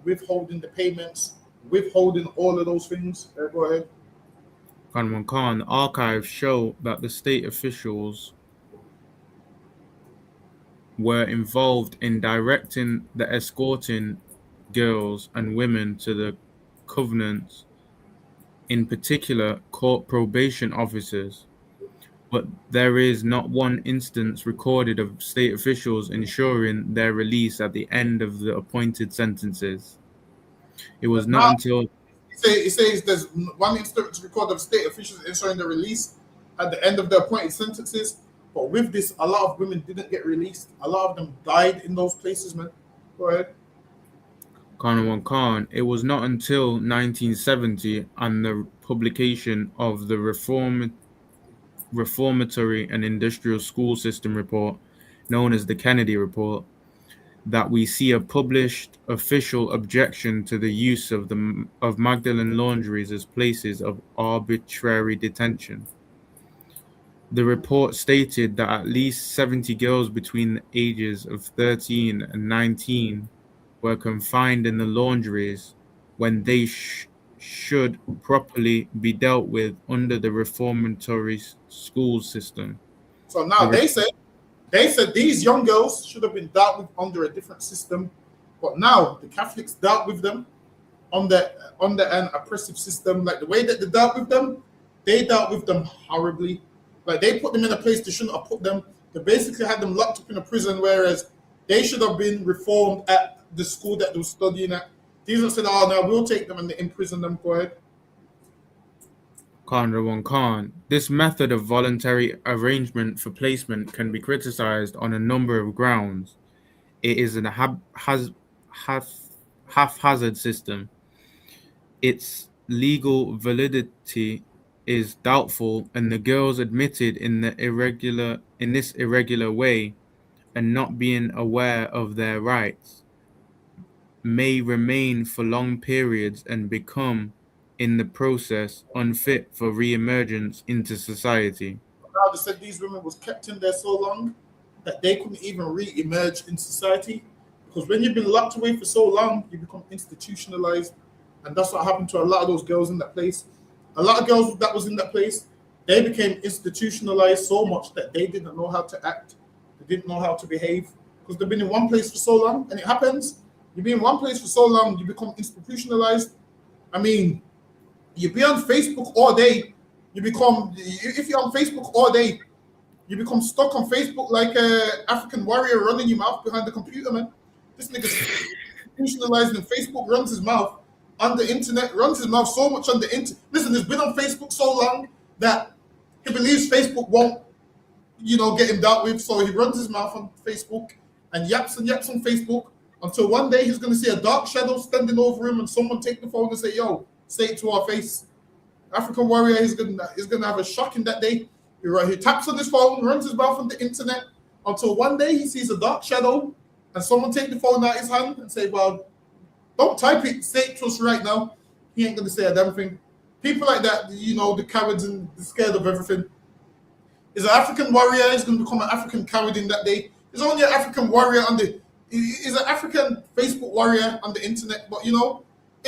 withholding the payments, withholding all of those things. Go ahead. Khan, archives show that the state officials were involved in directing the escorting girls and women to the covenants, in particular court probation officers. But there is not one instance recorded of state officials ensuring their release at the end of the appointed sentences. It was not until... It says there's one instance recorded of state officials ensuring their release at the end of the appointed sentences. But with this, a lot of women didn't get released. A lot of them died in those places, man. Go ahead. Khan, it was not until 1970 and the publication of the Reformatory and Industrial School System Report, known as the Kennedy Report, that we see a published official objection to the use of Magdalene laundries as places of arbitrary detention. The report stated that at least 70 girls between the ages of 13 and 19 were confined in the laundries when they should properly be dealt with under the reformatory school system. So now they said these young girls should have been dealt with under a different system, but now the Catholics dealt with them under an oppressive system. Like the way that they dealt with them, they dealt with them horribly. Like they put them in a place they shouldn't have put them. They basically had them locked up in a prison, whereas they should have been reformed at the school that they were studying at. These have said, "Oh no, we'll take them and they imprison them." Go ahead. Khan. This method of voluntary arrangement for placement can be criticized on a number of grounds. It is an haphazard system. Its legal validity is doubtful, and the girls admitted in this irregular way and not being aware of their rights may remain for long periods and become, in the process, unfit for re-emergence into society. Now they said these women was kept in there so long that they couldn't even re-emerge in society. Because when you've been locked away for so long, you become institutionalized. And that's what happened to a lot of those girls in that place. A lot of girls that was in that place, they became institutionalized so much that they didn't know how to act. They didn't know how to behave. Because they've been in one place for so long, and it happens. You be in one place for so long, you become institutionalized. I mean, you be on Facebook all day, if you're on Facebook all day, you become stuck on Facebook like a African warrior running your mouth behind the computer, man. This nigga's institutionalized in Facebook, runs his mouth on the internet, runs his mouth so much on the internet. Listen, he's been on Facebook so long that he believes Facebook won't, get him dealt with. So he runs his mouth on Facebook and yaps on Facebook until one day he's going to see a dark shadow standing over him and someone take the phone and say, "Yo, say it to our face." African warrior is going to have a shock in that day. He taps on his phone, runs his mouth on the internet until one day he sees a dark shadow and someone take the phone out of his hand and say, "Well, don't type it, say it to us right now." He ain't going to say a damn thing. People like that, the cowards and the scared of everything. Is an African warrior, he's going to become an African coward in that day. He's only an African warrior he's an African Facebook warrior on the internet, but in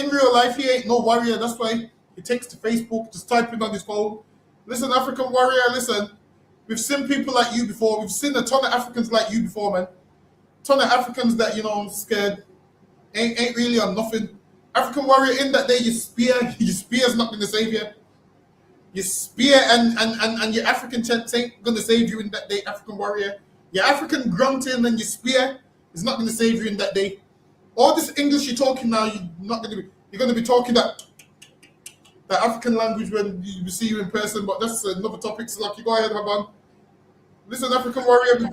real life, he ain't no warrior. That's why he takes to Facebook, just typing on his phone. Listen, African warrior, listen. We've seen people like you before. We've seen a ton of Africans like you before, man. Ton of Africans that, scared. Ain't really on nothing. African warrior, in that day, your spear's not going to save you. Your spear and your African chants ain't going to save you in that day, African warrior. Your African grunting and your spear is not going to save you in that day. All this English you're talking now, you're going to be talking that African language when we see you in person, but that's another topic. So, Lucky, go ahead, Haban. Listen, African warrior, we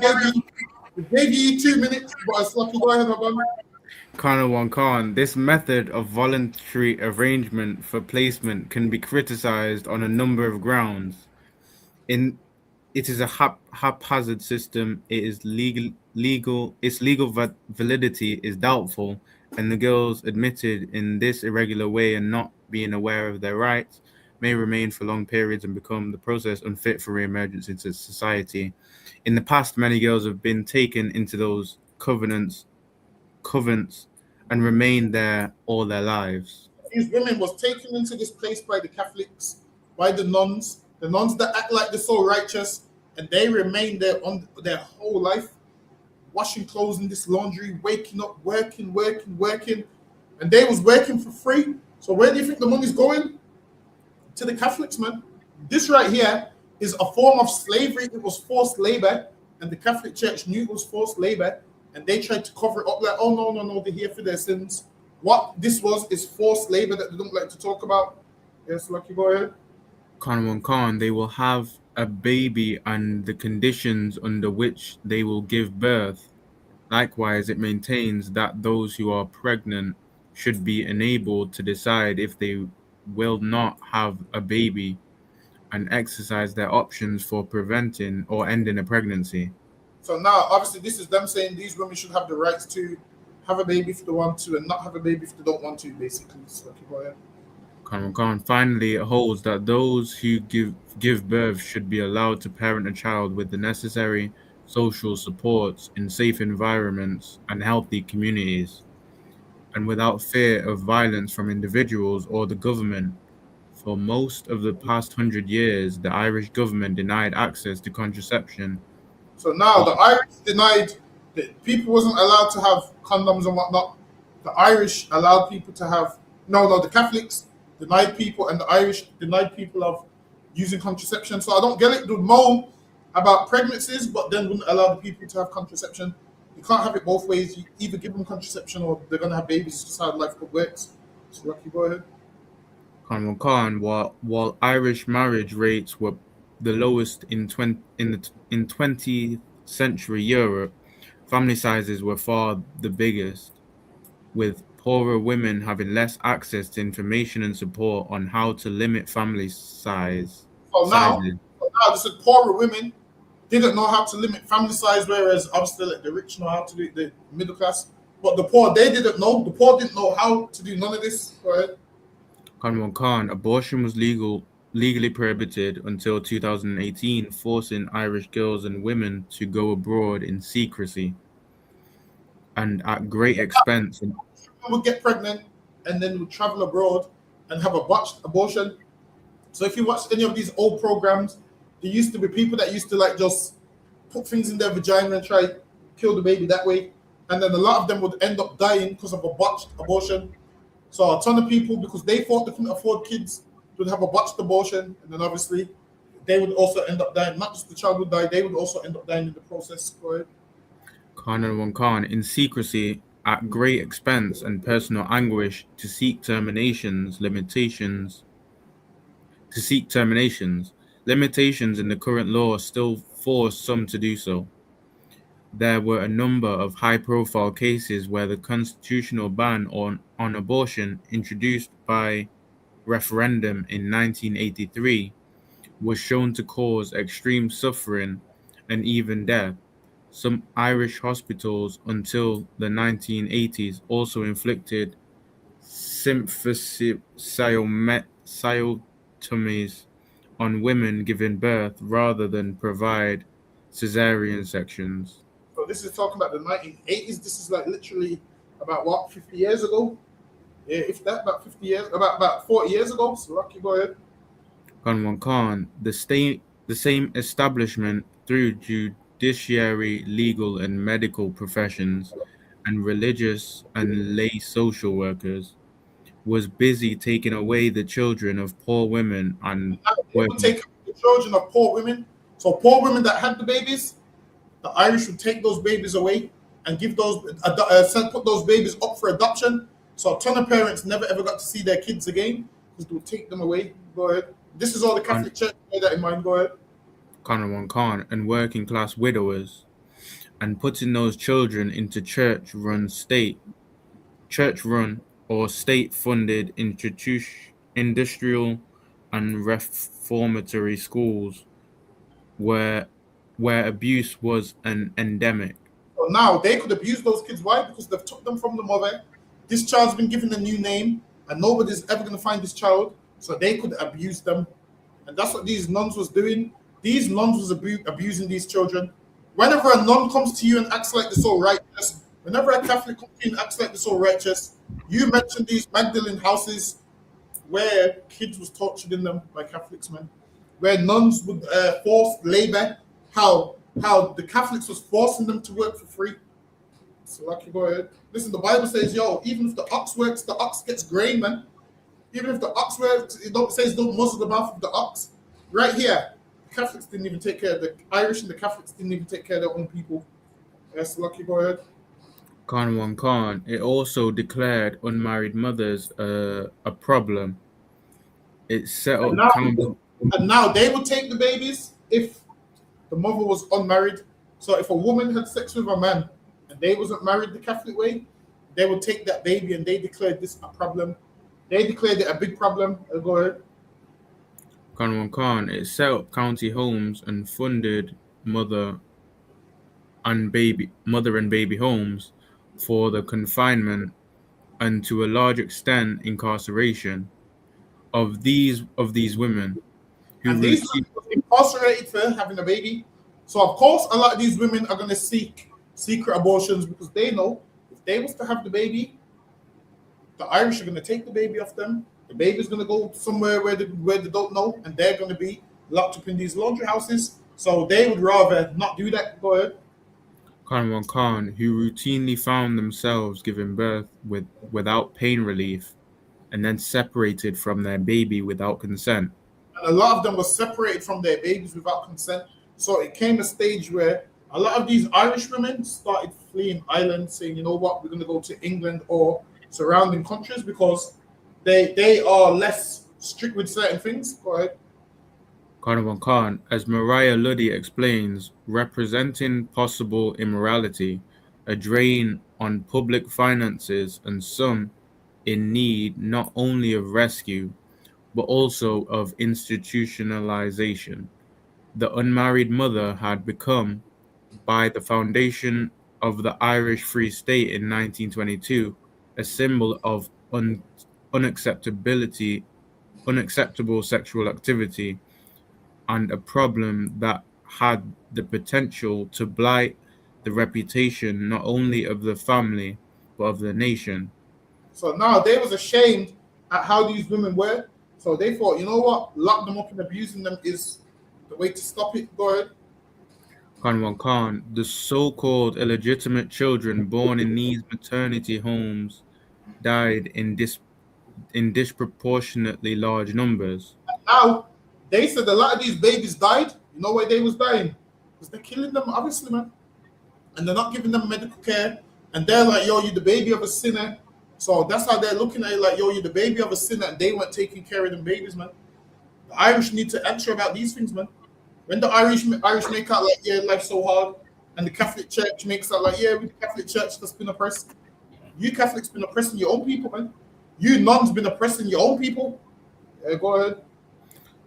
gave you 2 minutes, but it's Lucky, go ahead, Haban. Khan, this method of voluntary arrangement for placement can be criticized on a number of grounds. It is a haphazard system. It is legal. Its legal validity is doubtful, and the girls admitted in this irregular way and not being aware of their rights may remain for long periods and become, the process, unfit for re-emergence into society. In the past, many girls have been taken into those covens and remained there all their lives. These women was taken into this place by the Catholics, by the nuns that act like they're so righteous, and they remain there on their whole life, washing clothes in this laundry, waking up, working, and they was working for free. So where do you think the money's going? To the Catholics, man. This right here is a form of slavery. It was forced labor, and the Catholic Church knew it was forced labor, and they tried to cover it up like, "Oh, no, they're here for their sins." What this was is forced labor that they don't like to talk about. Yes, Lucky, go ahead. Khan, they will have a baby and the conditions under which they will give birth. Likewise, it maintains that those who are pregnant should be enabled to decide if they will not have a baby and exercise their options for preventing or ending a pregnancy. So now, obviously, this is them saying these women should have the rights to have a baby if they want to and not have a baby if they don't want to, basically. So, go ahead. Khan. Finally, it holds that those who give birth should be allowed to parent a child with the necessary social supports in safe environments and healthy communities, and without fear of violence from individuals or the government. For most of the past 100 years, the Irish government denied access to contraception. So now the Irish denied that people wasn't allowed to have condoms and whatnot. The Irish allowed people to have the Catholics denied people, and the Irish denied people of using contraception. So I don't get it. They moan about pregnancies, but then wouldn't allow the people to have contraception. You can't have it both ways. You either give them contraception or they're gonna have babies. It's just how life works. So Lucky, go ahead. Khan, while Irish marriage rates were the lowest in 20th century Europe, family sizes were far the biggest, with poorer women having less access to information and support on how to limit family sizes. So now this is poorer women didn't know how to limit family size, whereas obviously like the rich know how to do it, the middle class. But the poor, they didn't know. The poor didn't know how to do none of this. Go ahead. Khan, abortion was legally prohibited until 2018, forcing Irish girls and women to go abroad in secrecy and at great expense. Women would get pregnant and then would travel abroad and have a botched abortion. So if you watch any of these old programs, there used to be people that used to like just put things in their vagina and try to kill the baby that way. And then a lot of them would end up dying because of a botched abortion. So a ton of people, because they thought they couldn't afford kids, would have a botched abortion. And then obviously they would also end up dying. Not just the child would die, they would also end up dying in the process. Go ahead. Khan, in secrecy, at great expense and personal anguish, to seek terminations. Limitations in the current law still force some to do so. There were a number of high-profile cases where the constitutional ban on abortion, introduced by referendum in 1983, was shown to cause extreme suffering and even death. Some Irish hospitals until the 1980s also inflicted symphysiotomies on women giving birth rather than provide cesarean sections. So this is talking about the 1980s. This is like literally about what, 50 years ago? Yeah, if that, about 50 years, about 40 years ago. So Lucky, go ahead. Khan, the same establishment through judiciary, legal and medical professions, and religious and lay social workers, was busy taking away the children of poor women and would take the children of poor women. So poor women that had the babies, the Irish would take those babies away and give those put those babies up for adoption. So a ton of parents never ever got to see their kids again because they would take them away. Go ahead. This is all the Catholic Church. Bear that in mind. Go ahead. Khan, and working class widowers, and putting those children into church-run or state-funded industrial and reformatory schools where abuse was an endemic. So now they could abuse those kids. Why? Because they've took them from the mother. This child's been given a new name, and nobody's ever going to find this child, so they could abuse them. And that's what these nuns was doing. These nuns was abusing these children. Whenever a nun comes to you and acts like they're so righteous, whenever a Catholic comes to you and acts like they're so righteous, you mentioned these Magdalene houses where kids was tortured in them by Catholics, man. Where nuns would force labor, how the Catholics was forcing them to work for free. So Lucky, go ahead. Listen, the Bible says, even if the ox works, the ox gets grain, man. Even if the ox works, it says don't muzzle the mouth of the ox. Right here, the Catholics didn't even take care of the Irish, and the Catholics didn't even take care of their own people. Yes, Lucky, go ahead. Khan, it also declared unmarried mothers a problem. It set up and now they would take the babies if the mother was unmarried. So if a woman had sex with a man and they wasn't married the Catholic way, they would take that baby, and they declared this a problem. They declared it a big problem. Go ahead. Khan, it set up county homes and funded mother and baby homes for the confinement and to a large extent incarceration of these women who and these women were incarcerated for having a baby. So of course a lot of these women are going to seek secret abortions because they know if they was to have the baby, the Irish are going to take the baby off them The baby's gonna go somewhere where they don't know, and they're gonna be locked up in these laundry houses. So they would rather not do that. Go ahead. Kanwan Khan, who routinely found themselves giving birth without pain relief and then separated from their baby without consent. And a lot of them were separated from their babies without consent. So it came a stage where a lot of these Irish women started fleeing Ireland, saying, you know what, we're going to go to England or surrounding countries because they are less strict with certain things. Go ahead. Kanwan Khan, as Mariah Luddy explains, representing possible immorality, a drain on public finances, and some in need not only of rescue, but also of institutionalization. The unmarried mother had become, by the foundation of the Irish Free State in 1922, a symbol of unacceptable sexual activity and a problem that had the potential to blight the reputation not only of the family, but of the nation. So now they was ashamed at how these women were. So they thought, you know what, lock them up and abusing them is the way to stop it. Go ahead. Kanwan Khan, the so-called illegitimate children born in these maternity homes died in disproportionately large numbers. Now they said a lot of these babies died. You know why they was dying? Because they're killing them, obviously, man. And they're not giving them medical care. And they're like, yo, you're the baby of a sinner. So that's how they're looking at it, like, yo, you're the baby of a sinner, and they weren't taking care of them babies, man. The Irish need to answer about these things, man. When the Irish make out like, yeah, life's so hard, and the Catholic Church makes out like, yeah, we the Catholic Church that's been oppressed. You Catholics been oppressing your own people, man. You nuns been oppressing your own people. Yeah, go ahead.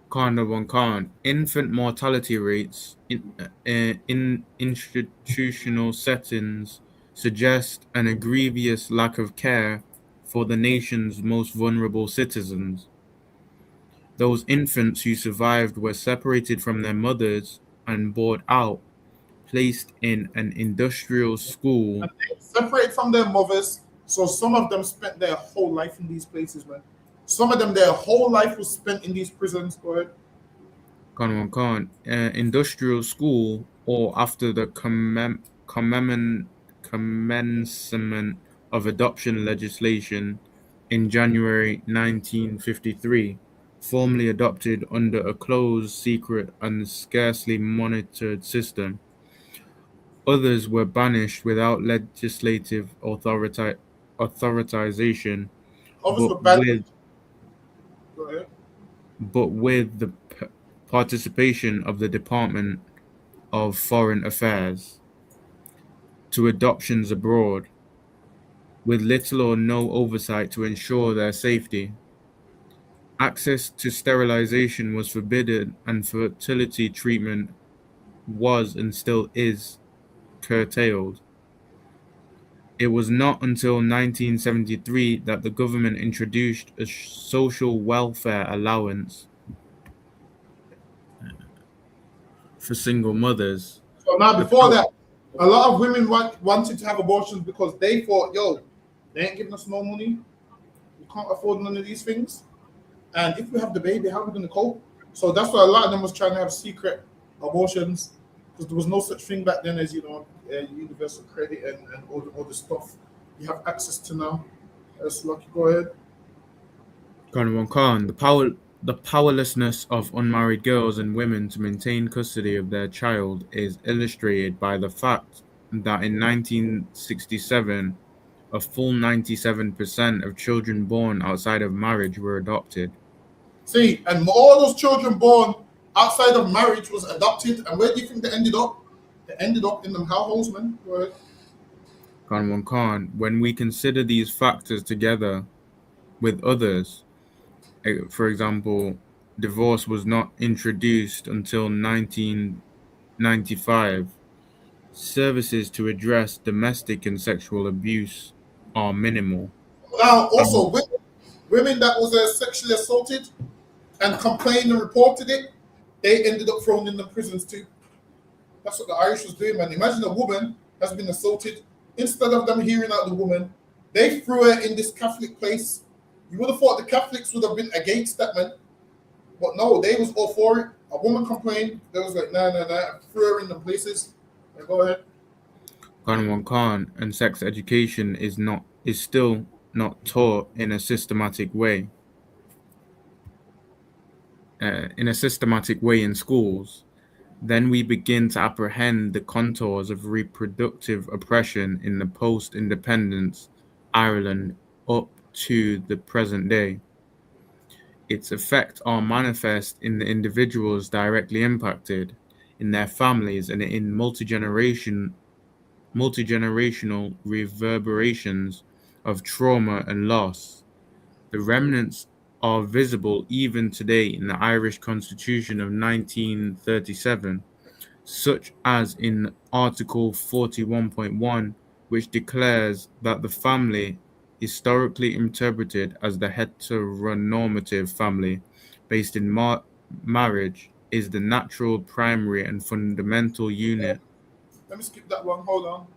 Kanwan Khan, infant mortality rates in institutional settings suggest an egregious lack of care for the nation's most vulnerable citizens. Those infants who survived were separated from their mothers and brought out, placed in an industrial school. And they separated from their mothers, so some of them spent their whole life in these places, man. Some of them, their whole life was spent in these prisons. Go ahead. Kanwan Khan, industrial school, or after the commencement of adoption legislation in January 1953, formally adopted under a closed, secret, and scarcely monitored system. Others were banished without legislative authorization, Others were but bad. with, Go ahead. but with the participation of the Department of Foreign Affairs to adoptions abroad, with little or no oversight to ensure their safety. Access to sterilization was forbidden, and fertility treatment was and still is curtailed. It was not until 1973 that the government introduced a social welfare allowance for single mothers. So now, before that, a lot of women wanted to have abortions because they thought, yo, they ain't giving us no money. We can't afford none of these things. And if we have the baby, how are we going to cope? So that's why a lot of them was trying to have secret abortions because there was no such thing back then as, universal credit and all the stuff you have access to now. That's lucky. Go ahead. Kanwan Khan, the powerlessness of unmarried girls and women to maintain custody of their child is illustrated by the fact that in 1967, a full 97% of children born outside of marriage were adopted. See, and all those children born outside of marriage was adopted. And where do you think they ended up? They ended up in them households, man. Go ahead. Kanwan Khan, when we consider these factors together with others, for example, divorce was not introduced until 1995. Services to address domestic and sexual abuse are minimal. Now, also, women that was sexually assaulted and complained and reported it, they ended up thrown in the prisons too. That's what the Irish was doing, man. Imagine a woman has been assaulted. Instead of them hearing out the woman, they threw her in this Catholic place. You would have thought the Catholics would have been against that, man. But no, they was all for it. A woman complained. They was like, nah, threw her in the places. Yeah, go ahead. Khan, and sex education is still not taught in a systematic way. In schools, then we begin to apprehend the contours of reproductive oppression in the post-independence Ireland up to the present day. Its effects are manifest in the individuals directly impacted, in their families, and in multi-generational reverberations of trauma and loss. The remnants are visible even today in the Irish Constitution of 1937, such as in Article 41.1, which declares that the family, historically interpreted as the heteronormative family based in marriage, is the natural, primary, and fundamental unit. Let me skip that one. Hold on.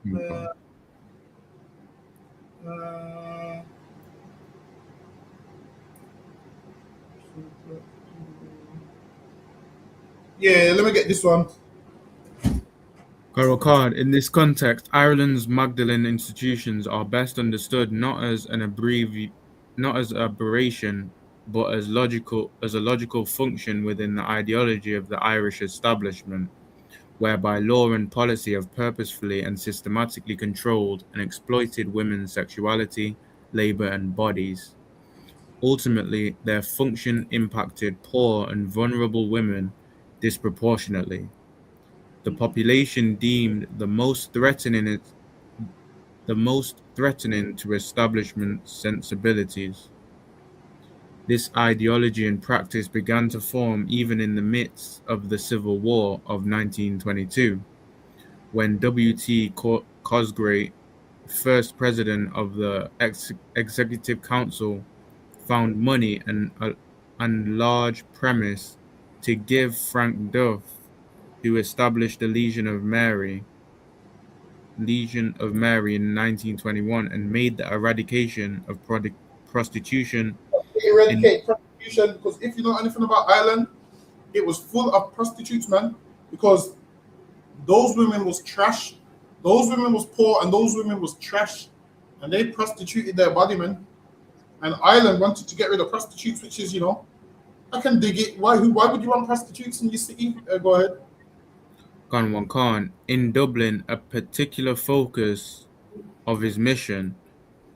Yeah, let me get this one. Card. In this context, Ireland's Magdalene institutions are best understood not as an aberration, but as a logical function within the ideology of the Irish establishment, whereby law and policy have purposefully and systematically controlled and exploited women's sexuality, labor, and bodies. Ultimately, their function impacted poor and vulnerable women disproportionately. The population deemed the most threatening to establishment sensibilities. This ideology and practice began to form even in the midst of the Civil War of 1922, when W.T. Cosgrave, first president of the Executive Council, found money and large premise to give Frank Duff, who established the Legion of Mary in 1921 and made the eradication of prostitution. Eradicate prostitution, because if you know anything about Ireland, it was full of prostitutes, man. Because those women was trash, those women was poor, and those women was trash, and they prostituted their body, man. And Ireland wanted to get rid of prostitutes, which is, I can dig it. Why would you want prostitutes in your city? Go ahead. Khan. In Dublin, a particular focus of his mission,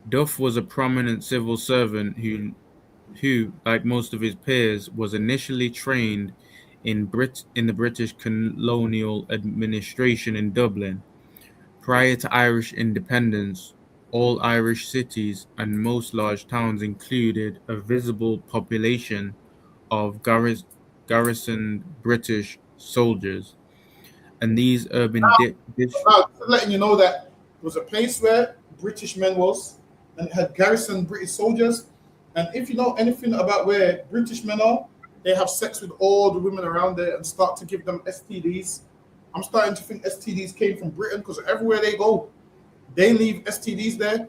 Duff was a prominent civil servant who, like most of his peers, was initially trained in the British colonial administration in Dublin. Prior to Irish independence, all Irish cities and most large towns included a visible population of garrisoned British soldiers. And these urban letting you know that it was a place where British men was, and it had garrisoned British soldiers. And if you know anything about where British men are, they have sex with all the women around there and start to give them STDs. I'm starting to think STDs came from Britain, because everywhere they go, they leave STDs there.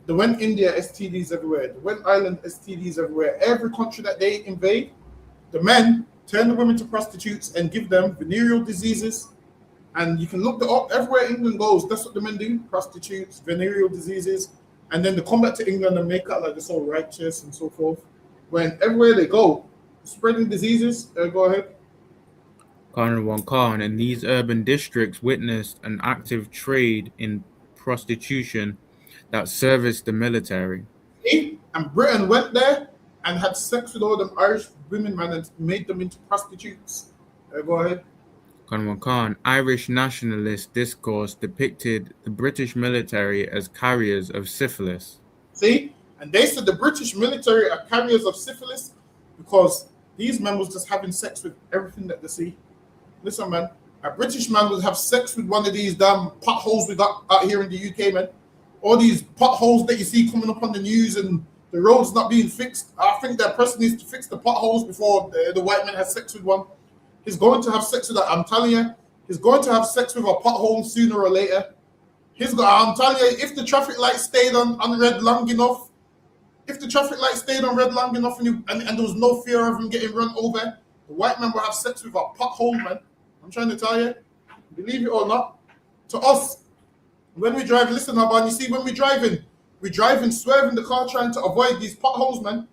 They went India, STDs everywhere. They went Ireland, STDs everywhere. Every country that they invade, the men turn the women to prostitutes and give them venereal diseases. And you can look that up everywhere England goes. That's what the men do: prostitutes, venereal diseases, and then they come back to England and make out like they're so righteous and so forth. When everywhere they go, spreading diseases. Go ahead. Khan, and these urban districts witnessed an active trade in prostitution that serviced the military. And Britain went there and had sex with all them Irish women, man, and made them into prostitutes. Go ahead. Khan, Irish nationalist discourse depicted the British military as carriers of syphilis. See? And they said the British military are carriers of syphilis because these men was just having sex with everything that they see. Listen, man, a British man would have sex with one of these damn potholes we got out here in the UK, man. All these potholes that you see coming up on the news and the roads not being fixed. I think that person needs to fix the potholes before the white man has sex with one. He's going to have sex with that. I'm telling you, he's going to have sex with a pothole sooner or later. I'm telling you, if the traffic light stayed on red long enough, If the traffic light stayed on red long enough and there was no fear of him getting run over, the white man will have sex with a pothole, man. I'm trying to tell you, believe it or not. To us, when we drive, listen, Haban, you see, when we're driving, swerving the car, trying to avoid these potholes, man.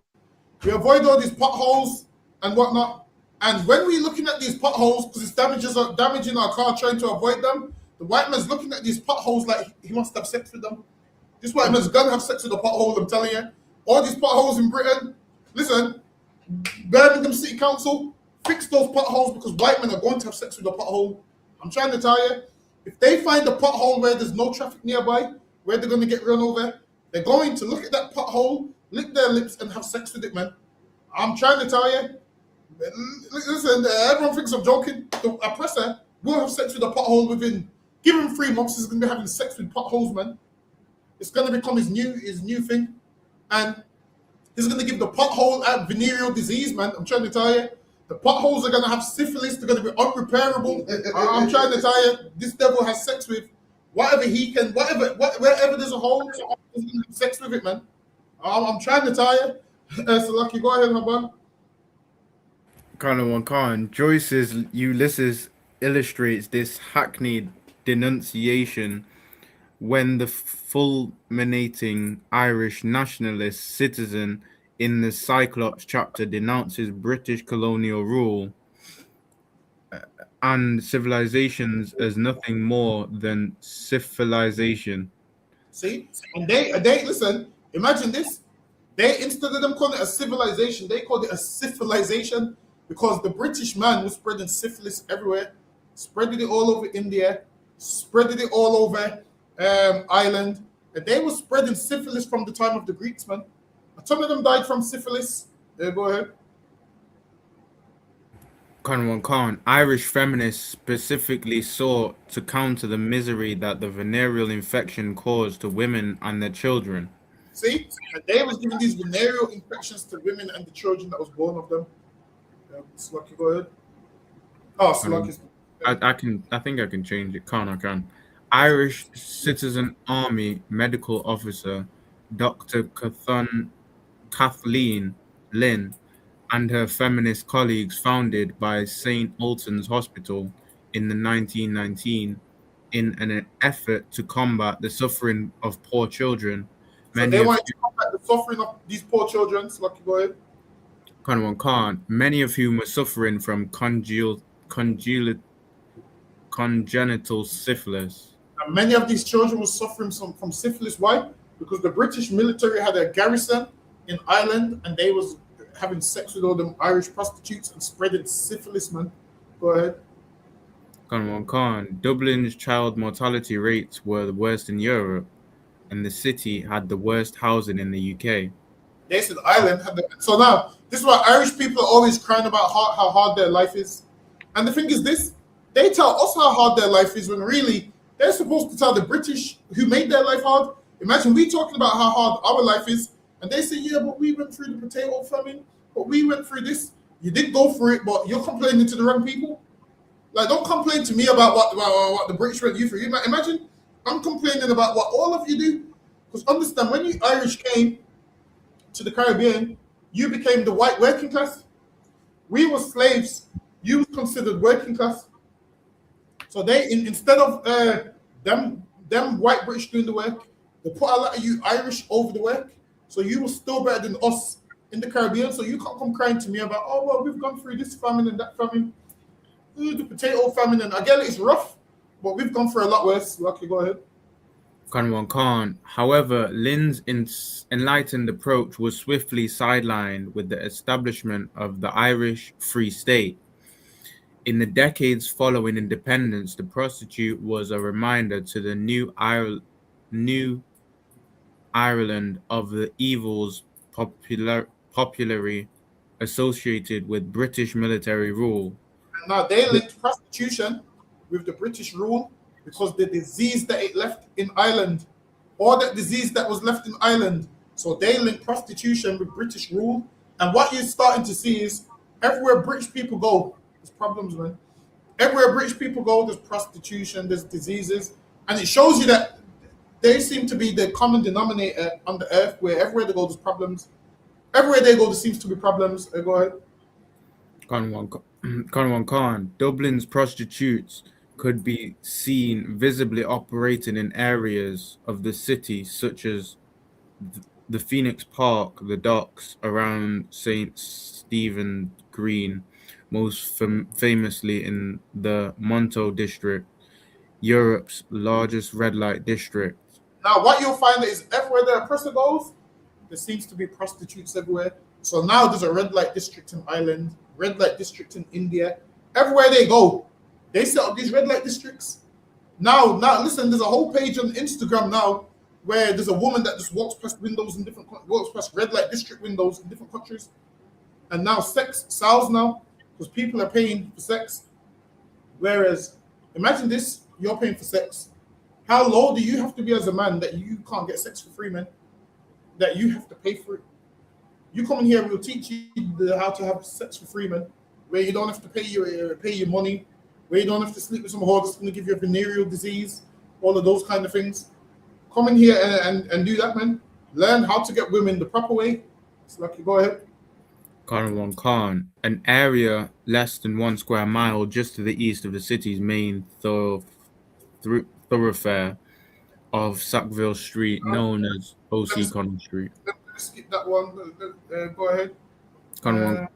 We avoid all these potholes and whatnot. And when we're looking at these potholes, because it's damaging our car, trying to avoid them, the white man's looking at these potholes like he wants to have sex with them. This white man's gonna have sex with the potholes, I'm telling you. All these potholes in Britain, listen, Birmingham City Council, fix those potholes because white men are going to have sex with the pothole. I'm trying to tell you, if they find a pothole where there's no traffic nearby, where they're going to get run over, they're going to look at that pothole, lick their lips, and have sex with it, man. I'm trying to tell you. Listen, everyone thinks I'm joking. The oppressor will have sex with a pothole within, give him 3 months, he's going to be having sex with potholes, man. It's going to become his new thing. And he's going to give the pothole a venereal disease, man. I'm trying to tell you. The potholes are going to have syphilis. They're going to be unrepairable. I'm trying to tell you, this devil has sex with whatever he can, wherever there's a hole, he's going to have sex with it, man. I'm trying to tell you. So, Lucky, go ahead, my man. Khan Khan. Joyce's Ulysses illustrates this hackneyed denunciation when the fulminating Irish nationalist citizen in the Cyclops chapter denounces British colonial rule and civilizations as nothing more than civilization. See? And they listen, imagine this. They, instead of them calling it a civilization, they called it a civilization because the British man was spreading syphilis everywhere, spreading it all over India, spreading it all over Ireland. And they were spreading syphilis from the time of the Greeks, man. A ton of them died from syphilis. Go ahead. Khan. Irish feminists specifically sought to counter the misery that the venereal infection caused to women and their children. See? And they was giving these venereal infections to women and the children that was born of them. Slucky, go ahead. Oh, Slucky. I think I can change it. I can. Irish Citizen Army medical officer Dr. Kathleen Lynn and her feminist colleagues founded by St. Alton's Hospital in the 1919 in an effort to combat the suffering of poor children. So they wanted to combat the suffering of these poor children. Slucky, go ahead. Many of whom were suffering from congenital syphilis. And many of these children were suffering from syphilis. Why? Because the British military had a garrison in Ireland and they was having sex with all them Irish prostitutes and spreading syphilis, man. Go ahead. Dublin's child mortality rates were the worst in Europe, and the city had the worst housing in the UK. They said Ireland had the... So now, this is why Irish people are always crying about how hard their life is. And the thing is this, they tell us how hard their life is when really they're supposed to tell the British who made their life hard. Imagine we talking about how hard our life is, and they say, yeah, but we went through the potato famine, but we went through this. You did go through it, but you're complaining to the wrong people. Like, don't complain to me about what the British went you through. Imagine I'm complaining about what all of you do. Because understand, when you Irish came to the Caribbean, you became the white working class. We were slaves. You was considered working class. So they, instead of them white British doing the work, they put a lot of you Irish over the work. So you were still better than us in the Caribbean. So you can't come crying to me about, oh, well, we've gone through this famine and that famine. The potato famine. And again, it's rough, but we've gone through a lot worse. Lucky, go ahead. However, Lynn's enlightened approach was swiftly sidelined with the establishment of the Irish Free State. In the decades following independence, the prostitute was a reminder to the new Ireland of the evils popularly associated with British military rule. Now they linked prostitution with the British rule because the disease that it left in Ireland, or that disease that was left in Ireland. So they linked prostitution with British rule. And what you're starting to see is everywhere British people go, there's problems, man. Everywhere British people go, there's prostitution, there's diseases. And it shows you that they seem to be the common denominator on the earth, where everywhere they go, there's problems. Everywhere they go, there seems to be problems. Go ahead. Conwan Khan, Dublin's prostitutes could be seen visibly operating in areas of the city such as the Phoenix Park, the docks around St. Stephen Green, most famously in the Monto district, Europe's largest red light district. Now, what you'll find is everywhere that a person goes, there seems to be prostitutes everywhere. So now there's a red light district in Ireland, red light district in India. Everywhere they go, they set up these red light districts. Now, listen, there's a whole page on Instagram now where there's a woman that just walks past windows in walks past red light district windows in different countries. And now sex sells now because people are paying for sex. Whereas, imagine this, you're paying for sex. How low do you have to be as a man that you can't get sex for free, man? That you have to pay for it. You come in here, we'll teach you how to have sex for free, man. Where you don't have to pay your money, where you don't have to sleep with some whore that's going to give you a venereal disease, all of those kind of things. Come in here and do that, man. Learn how to get women the proper way. It's like, you go ahead. Conwan Khan, an area less than 1 square mile just to the east of the city's main thoroughfare of Sackville Street, known as O.C. Conway Street. Let me skip that one. Go ahead. Conwan.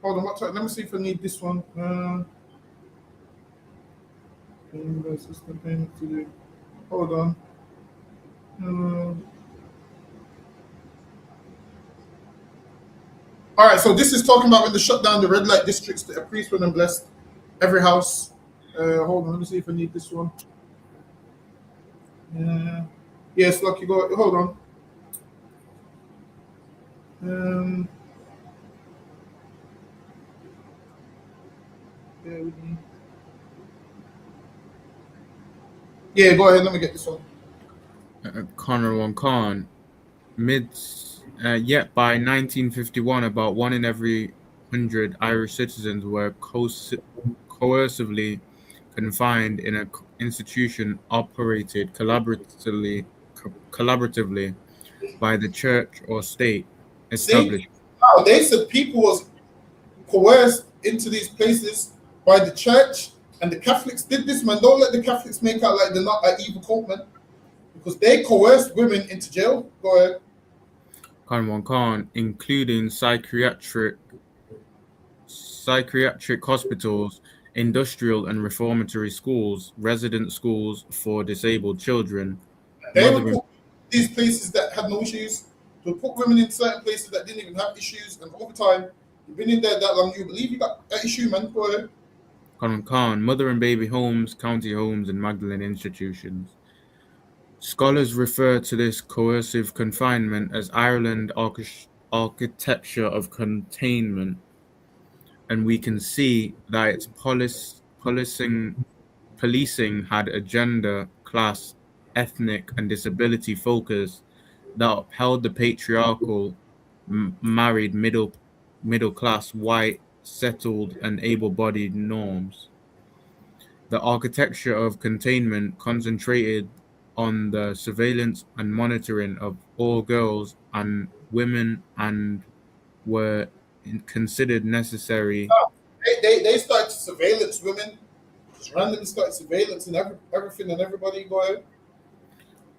Hold on, let me see if I need this one. System payment to do. Hold on. All right, so this is talking about when they shut down the red light districts, the priest when and blessed every house. Hold on, let me see if I need this one. Yes, look, you go. Hold on. Bear with me. Yeah, go ahead. Let me get this one. Conwan Khan, yet by 1951, about 1 in every 100 Irish citizens were coercively confined in an institution operated collaboratively by the church or state established. Wow, they said people was coerced into these places by the church, and the Catholics did this, man. Don't let the Catholics make out like they're not an evil cult, man, because they coerced women into jail. Go ahead. Conwan Khan, including psychiatric hospitals, industrial and reformatory schools, resident schools for disabled children. They would put these places that had no issues. They would put women in certain places that didn't even have issues, and over time, you've been in there that long, you believe you got an issue, man. Go ahead. Conwan Khan, mother and baby homes, county homes, and Magdalene institutions. Scholars refer to this coercive confinement as Ireland architecture of containment, and we can see that its policing had a gender, class, ethnic, and disability focus that upheld the patriarchal, married, middle class, white, settled, and able-bodied norms. The architecture of containment concentrated on the surveillance and monitoring of all girls and women, and were considered necessary. They started surveillance women, just randomly started surveillance and everything and everybody. Go ahead.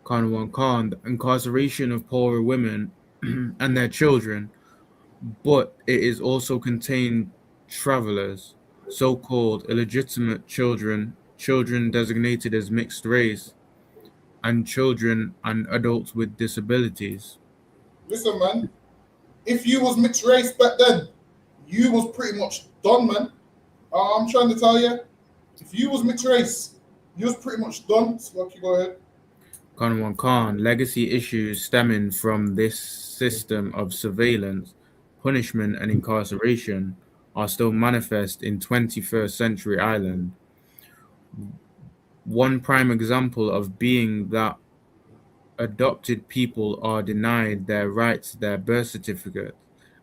Conwan Khan, the incarceration of poorer women and their children, but it is also contained travelers, so-called illegitimate children designated as mixed race, and children and adults with disabilities. Listen, man, if you was mixed race back then, you was pretty much done, man. I'm trying to tell you, if you was mixed race, you was pretty much done. So, you go ahead. Conwan Khan, legacy issues stemming from this system of surveillance, punishment, and incarceration are still manifest in 21st century Ireland. One prime example of being that adopted people are denied their rights to their birth certificate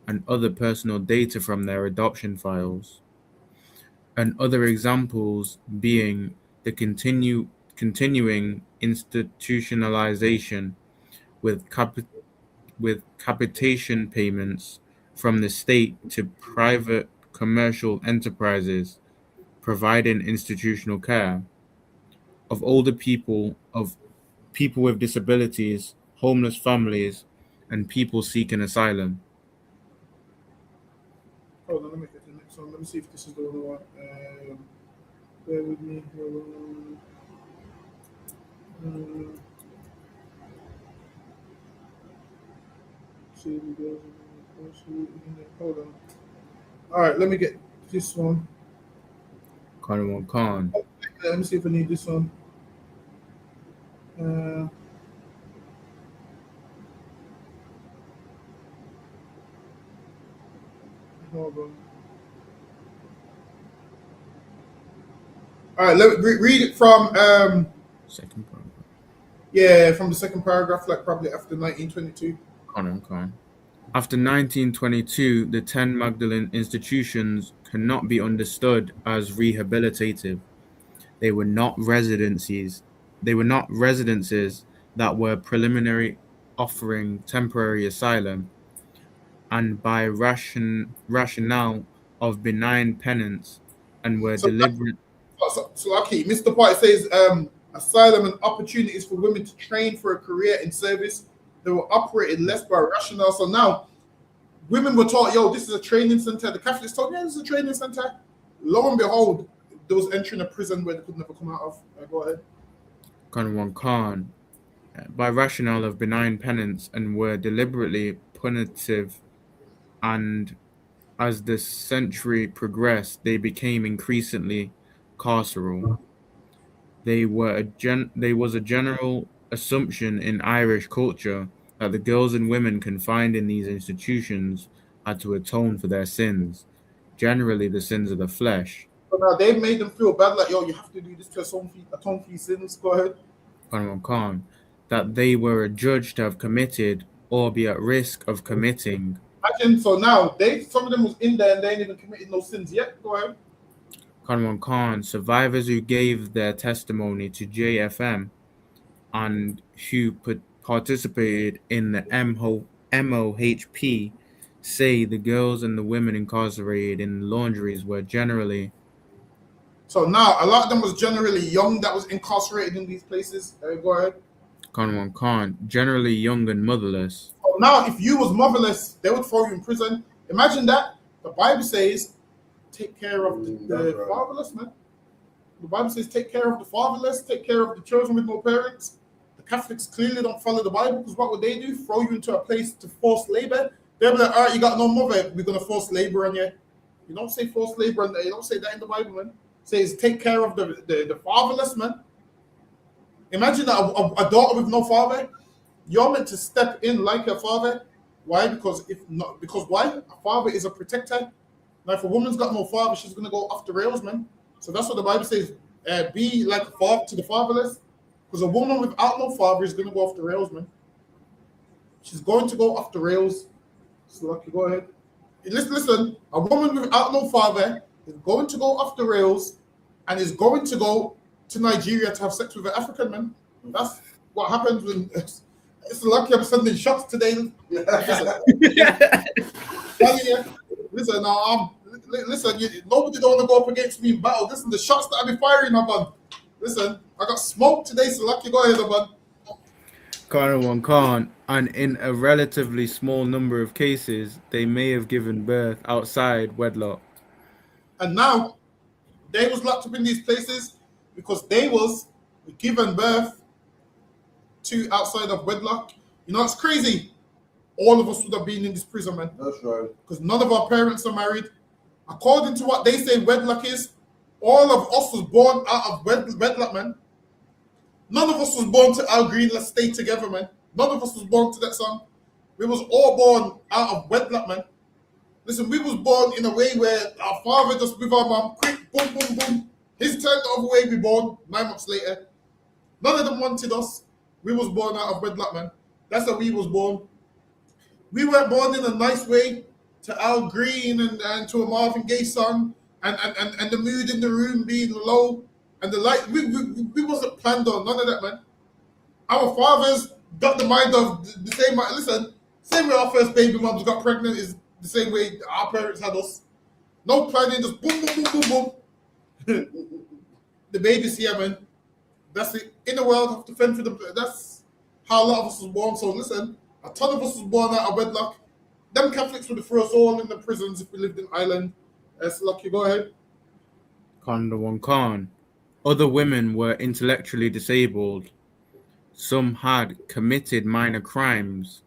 and other personal data from their adoption files. And other examples being the continuing institutionalization with capitation payments from the state to private commercial enterprises providing institutional care of older people, of people with disabilities, homeless families, and people seeking asylum. Hold on, let me get the next one. Let me see if this is the one I want. Bear with me. Hold on. All right, let me get this one. Khan. Let me see if I need this one. Hold on. All right, let me read it from Second paragraph. yeah, from the second paragraph, like probably after 1922. Khan. After 1922, the 10 Magdalene institutions cannot be understood as rehabilitative. They were not residences. They were not residences that were preliminary offering temporary asylum, and by rationale of benign penance, and were So, deliberate. so lucky. Mr. White says asylum and opportunities for women to train for a career in service. They were operated less by rationale. So now women were taught, yo, this is a training center. The Catholics told, yeah, this is a training center. Lo and behold, they was entering a prison where they could never come out of. Go ahead. Khan, by rationale of benign penance, and were deliberately punitive, and as the century progressed, they became increasingly carceral. There was a general assumption in Irish culture that the girls and women confined in these institutions had to atone for their sins, generally the sins of the flesh. So now they've made them feel bad, like, yo, you have to do this to atone for your sins. Go ahead. Khan, that they were adjudged to have committed or be at risk of committing. Imagine, so now some of them was in there and they ain't even committed no sins yet. Go ahead. Khan, survivors who gave their testimony to JFM and who participated in the MOHP say the girls and the women incarcerated in laundries were generally. So now a lot of them was generally young that was incarcerated in these places. Go ahead. Khan, generally young and motherless. So now if you was motherless, they would throw you in prison. Imagine that. The Bible says, take care of the fatherless, man. The Bible says, take care of the fatherless, take care of the children with no parents. The Catholics clearly don't follow the Bible, because what would they do? Throw you into a place to force labor. They'll be like, all right, you got no mother, we're going to force labor on you. You don't say forced labor, and you don't say that in the Bible, man. It says, take care of the fatherless, man. Imagine that a daughter with no father. You're meant to step in like your father. Why? Because why? A father is a protector. Now, if a woman's got no father, she's going to go off the rails, man. So that's what the Bible says. Be like a father to the fatherless. Because a woman without no father is going to go off the rails, man. She's going to go off the rails. So, Lucky, go ahead. Listen, a woman without no father is going to go off the rails and is going to go to Nigeria to have sex with an African man. That's what happens when... It's lucky I'm sending shots today. Listen, nobody don't want to go up against me in battle. Listen, the shots that I be firing, man. Listen, I got smoked today, so lucky, go ahead, man. Khan, and in a relatively small number of cases, they may have given birth outside wedlock. And now, they was locked up in these places because they was given birth to outside of wedlock. You know, it's crazy. All of us would have been in this prison, man. That's right. Because none of our parents are married. According to what they say wedlock is, all of us was born out of wedlock, man. None of us was born to Al Green, let's stay together, man. None of us was born to that song. We was all born out of wedlock, man. Listen, we was born in a way where our father just with our mom, quick, boom, boom, boom. His turn the other way, we born 9 months later. None of them wanted us. We was born out of wedlock, man. That's how we was born. We weren't born in a nice way to Al Green and to a Marvin Gaye song and the mood in the room being low. And the light, we wasn't planned on none of that, man. Our fathers got the mind of the same. Listen, same way our first baby moms got pregnant is the same way our parents had us. No planning, just boom, boom, boom, boom, boom. The baby's here, man. That's it. In the world, have to fend for them. That's how a lot of us was born. So listen, a ton of us was born out of wedlock. Them Catholics would throw us all in the prisons if we lived in Ireland. So lucky, go ahead. Khan. Other women were intellectually disabled. Some had committed minor crimes.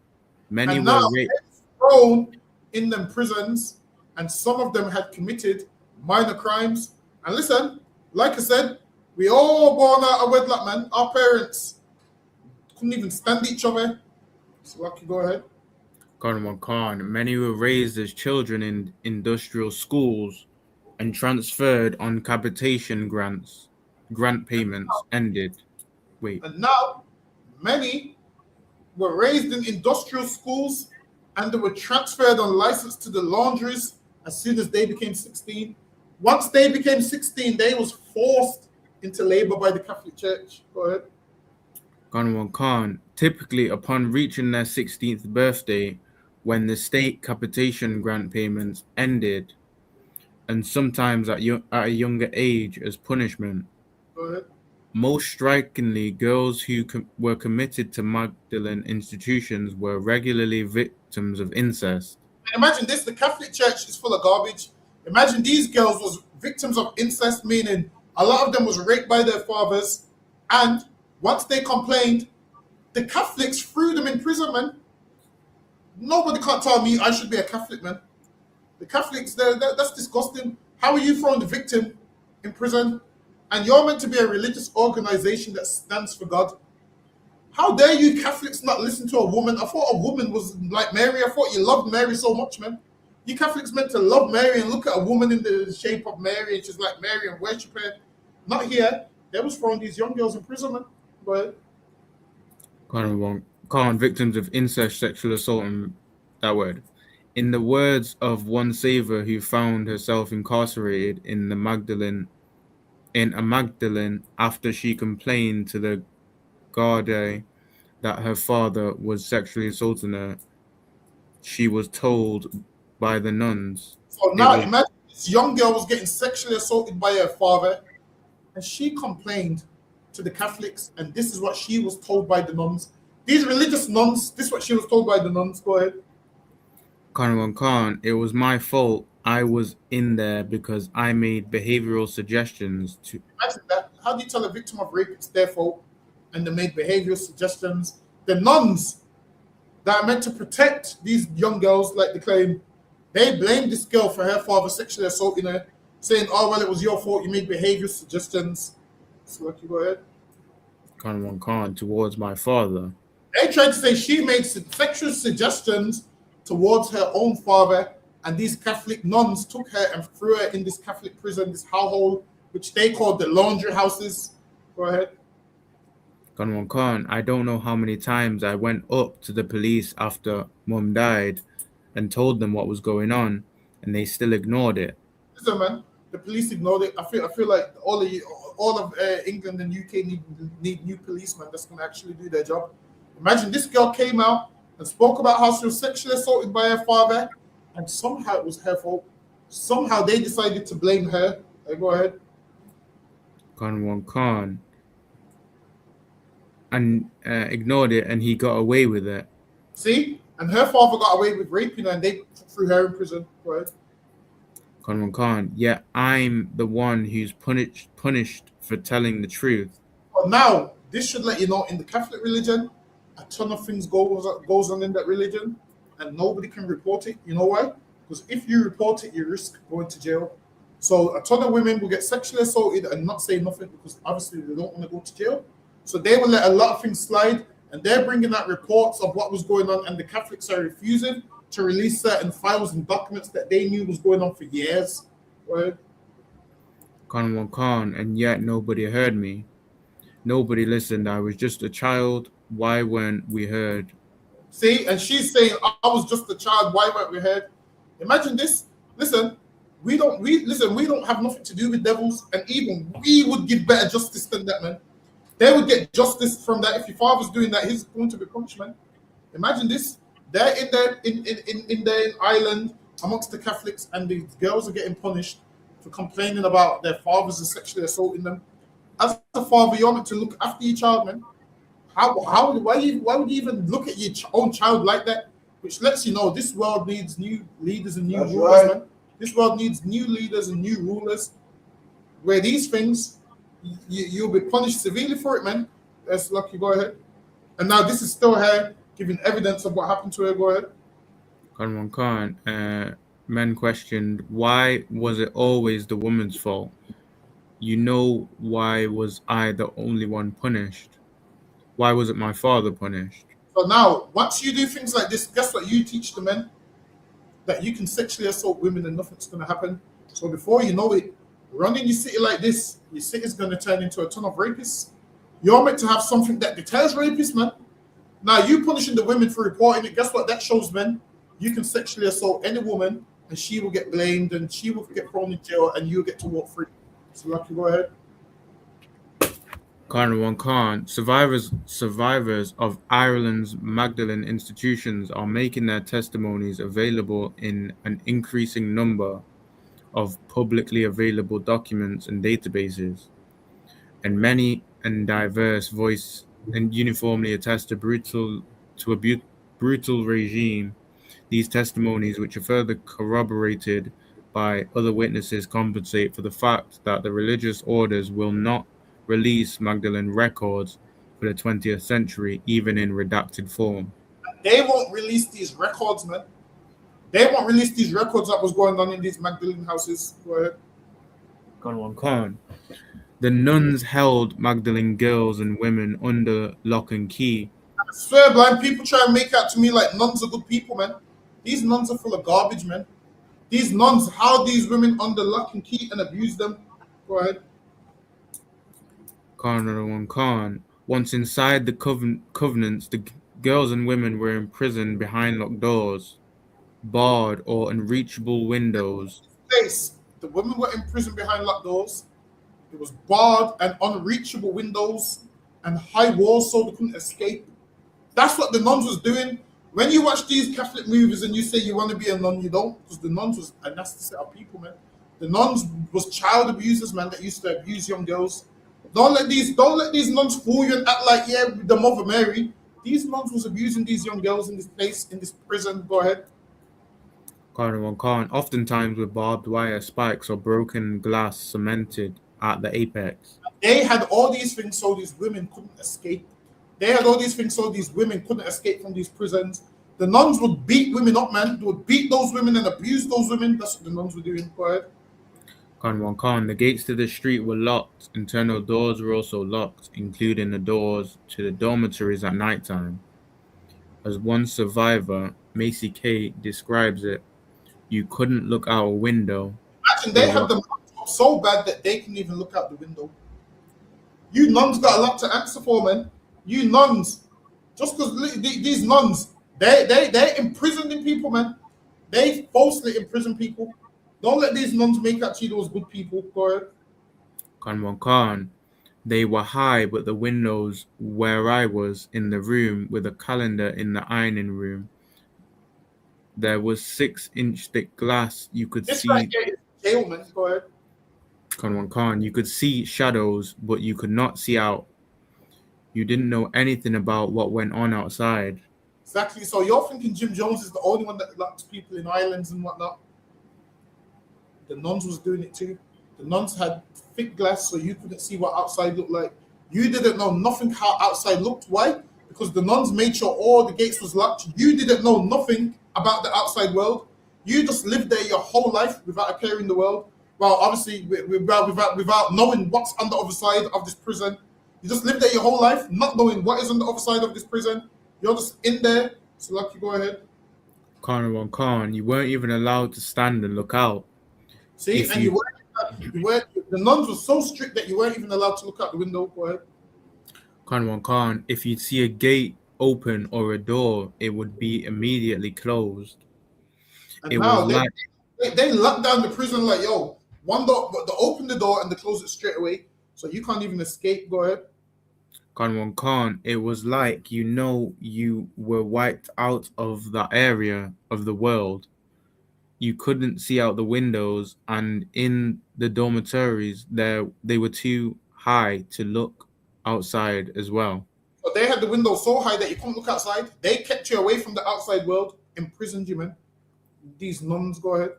Many And were now raped. they're thrown in them prisons, and some of them had committed minor crimes. And listen, like I said, we all born out of wedlock, man. Our parents couldn't even stand each other. So lucky, go ahead. Khan. Many were raised as children in industrial schools and transferred on capitation grants. Grant payments ended. Wait. And now, many were raised in industrial schools and they were transferred on license to the laundries as soon as they became 16. Once they became 16, they was forced into labor by the Catholic Church. Go ahead. Khan. Typically, upon reaching their 16th birthday, when the state capitation grant payments ended, and sometimes at a younger age as punishment. Go ahead. Most strikingly, girls who were committed to Magdalene institutions were regularly victims of incest. Imagine this, the Catholic Church is full of garbage. Imagine these girls was victims of incest, meaning a lot of them was raped by their fathers, and once they complained, the Catholics threw them in prison, man. Nobody can't tell me I should be a Catholic, man. The Catholics, that's disgusting. How are you throwing the victim in prison? And you're meant to be a religious organization that stands for God. How dare you Catholics not listen to a woman? I thought a woman was like Mary. I thought you loved Mary so much, man. You Catholics meant to love Mary and look at a woman in the shape of Mary and she's like Mary and worship her. Not here. They was throwing these young girls in prison, man. But victims of incest, sexual assault, and that word. In the words of one saver who found herself incarcerated in a Magdalene after she complained to the guarde that her father was sexually assaulting her, she was told by the nuns. So now imagine this young girl was getting sexually assaulted by her father, and she complained to the Catholics, and this is what she was told by the nuns. These religious nuns, this is what she was told by the nuns. Go ahead. Khan, it was my fault. I was in there because I made behavioral suggestions to. Imagine that. How do you tell a victim of rape it's their fault and they made behavioral suggestions? The nuns that are meant to protect these young girls, like they claim, they blame this girl for her father sexually assaulting her, saying, oh, well, it was your fault. You made behavioral suggestions. So, lucky, go ahead. Khan, towards my father. They tried to say she made sexual suggestions towards her own father, and these Catholic nuns took her and threw her in this Catholic prison, this hellhole, which they called the laundry houses. Go ahead. Khan, I don't know how many times I went up to the police after Mum died and told them what was going on, and they still ignored it. Listen, man, the police ignored it. I feel like all of England and UK need new policemen that's going to actually do their job. Imagine this girl came out and spoke about how she was sexually assaulted by her father, and somehow it was her fault. Somehow they decided to blame her. Go ahead. Khan. And ignored it, and he got away with it. See? And her father got away with raping her, and they threw her in prison. Go ahead. Khan. Yet I'm the one who's punished for telling the truth. But now, this should let you know, in the Catholic religion, a ton of things goes on in that religion, and nobody can report it. You know why? Because if you report it, you risk going to jail. So a ton of women will get sexually assaulted and not say nothing because obviously they don't want to go to jail. So they will let a lot of things slide, and they're bringing out reports of what was going on, and the Catholics are refusing to release certain files and documents that they knew was going on for years. Right? Khan, and yet nobody heard me. Nobody listened. I was just a child. Why weren't we heard? See, and she's saying, I was just a child. Why weren't we heard? Imagine this. Listen, We don't have nothing to do with devils, and even we would give better justice than that, man. They would get justice from that. If your father's doing that, he's going to be punished, man. Imagine this. They're in their Ireland amongst the Catholics, and the girls are getting punished for complaining about their fathers and sexually assaulting them. As a father, you're meant to look after your child, man. Why would you even look at your own child like that? Which lets you know this world needs new leaders and new That's rulers, right. man. This world needs new leaders and new rulers. Where these things, you'll be punished severely for it, man. That's lucky. Go ahead. And now this is still her giving evidence of what happened to her. Go ahead. Khan, men questioned, why was it always the woman's fault? You know, why was I the only one punished? Why wasn't my father punished? So now, once you do things like this, guess what? You teach the men that you can sexually assault women and nothing's going to happen. So before you know it, running your city like this, your city's going to turn into a ton of rapists. You're meant to have something that deters rapists, man. Now, you punishing the women for reporting it, guess what? That shows men you can sexually assault any woman and she will get blamed and she will get thrown in jail and you'll get to walk free. So, Lucky, go ahead. Khan, survivors of Ireland's Magdalene institutions are making their testimonies available in an increasing number of publicly available documents and databases, and many and diverse voice and uniformly attest to a brutal regime. These testimonies, which are further corroborated by other witnesses, compensate for the fact that the religious orders will not release Magdalene records for the 20th century, even in redacted form. They won't release these records, man. They won't release these records that was going on in these Magdalene houses. Go ahead. Khan. The nuns held Magdalene girls and women under lock and key. I swear, blind people try and make out to me like nuns are good people, man. These nuns are full of garbage, man. These nuns held these women under lock and key and abused them. Go ahead. Khan. Once inside the covenants, the girls and women were imprisoned behind locked doors, barred or unreachable windows. The women were imprisoned behind locked doors. It was barred and unreachable windows and high walls so they couldn't escape. That's what the nuns was doing. When you watch these Catholic movies and you say you want to be a nun, you don't, because the nuns was a nasty set of people, man. The nuns was child abusers, man, that used to abuse young girls. Don't let these nuns fool you and act like, yeah, the Mother Mary. These nuns was abusing these young girls in this place, in this prison. Go ahead. Khan, oftentimes with barbed wire spikes or broken glass cemented at the apex. They had all these things so these women couldn't escape. They had all these things so these women couldn't escape from these prisons. The nuns would beat women up, man. They would beat those women and abuse those women. That's what the nuns were doing. Go ahead. Khan, the gates to the street were locked. Internal doors were also locked, including the doors to the dormitories at nighttime. As one survivor, Macy K, describes it, you couldn't look out a window. Imagine they had them so bad that they couldn't even look out the window. You nuns got a lot to answer for, man. You nuns, just because these nuns, they're imprisoning people, man. They falsely imprison people. Don't let these nuns make out to you those good people. Go ahead. Khan, they were high, but the windows where I was in the room with a calendar in the ironing room, there was 6-inch thick glass. You could This see. right here is jail, man. Go ahead. Khan, you could see shadows, but you could not see out. You didn't know anything about what went on outside. Exactly. So you're thinking Jim Jones is the only one that locks people in islands and whatnot. The nuns was doing it too. The nuns had thick glass so you couldn't see what outside looked like. You didn't know nothing how outside looked. Why? Because the nuns made sure all the gates was locked. You didn't know nothing about the outside world. You just lived there your whole life without a care in the world. Well, obviously, without knowing what's on the other side of this prison. You just lived there your whole life, not knowing what is on the other side of this prison. You're just in there. So, Lucky, go ahead. Khan, you weren't even allowed to stand and look out. See, and you weren't, the nuns were so strict that you weren't even allowed to look out the window. Go ahead. Khan, if you'd see a gate open or a door, it would be immediately closed. And It now was like They locked down the prison like, yo, one door, but they open the door and they close it straight away, so you can't even escape. Go ahead. Kanwan Khan, it was like, you were wiped out of the area of the world. You couldn't see out the windows, and in the dormitories, they were too high to look outside as well. But they had the window so high that you couldn't look outside. They kept you away from the outside world, imprisoned you, man. These nuns, go ahead.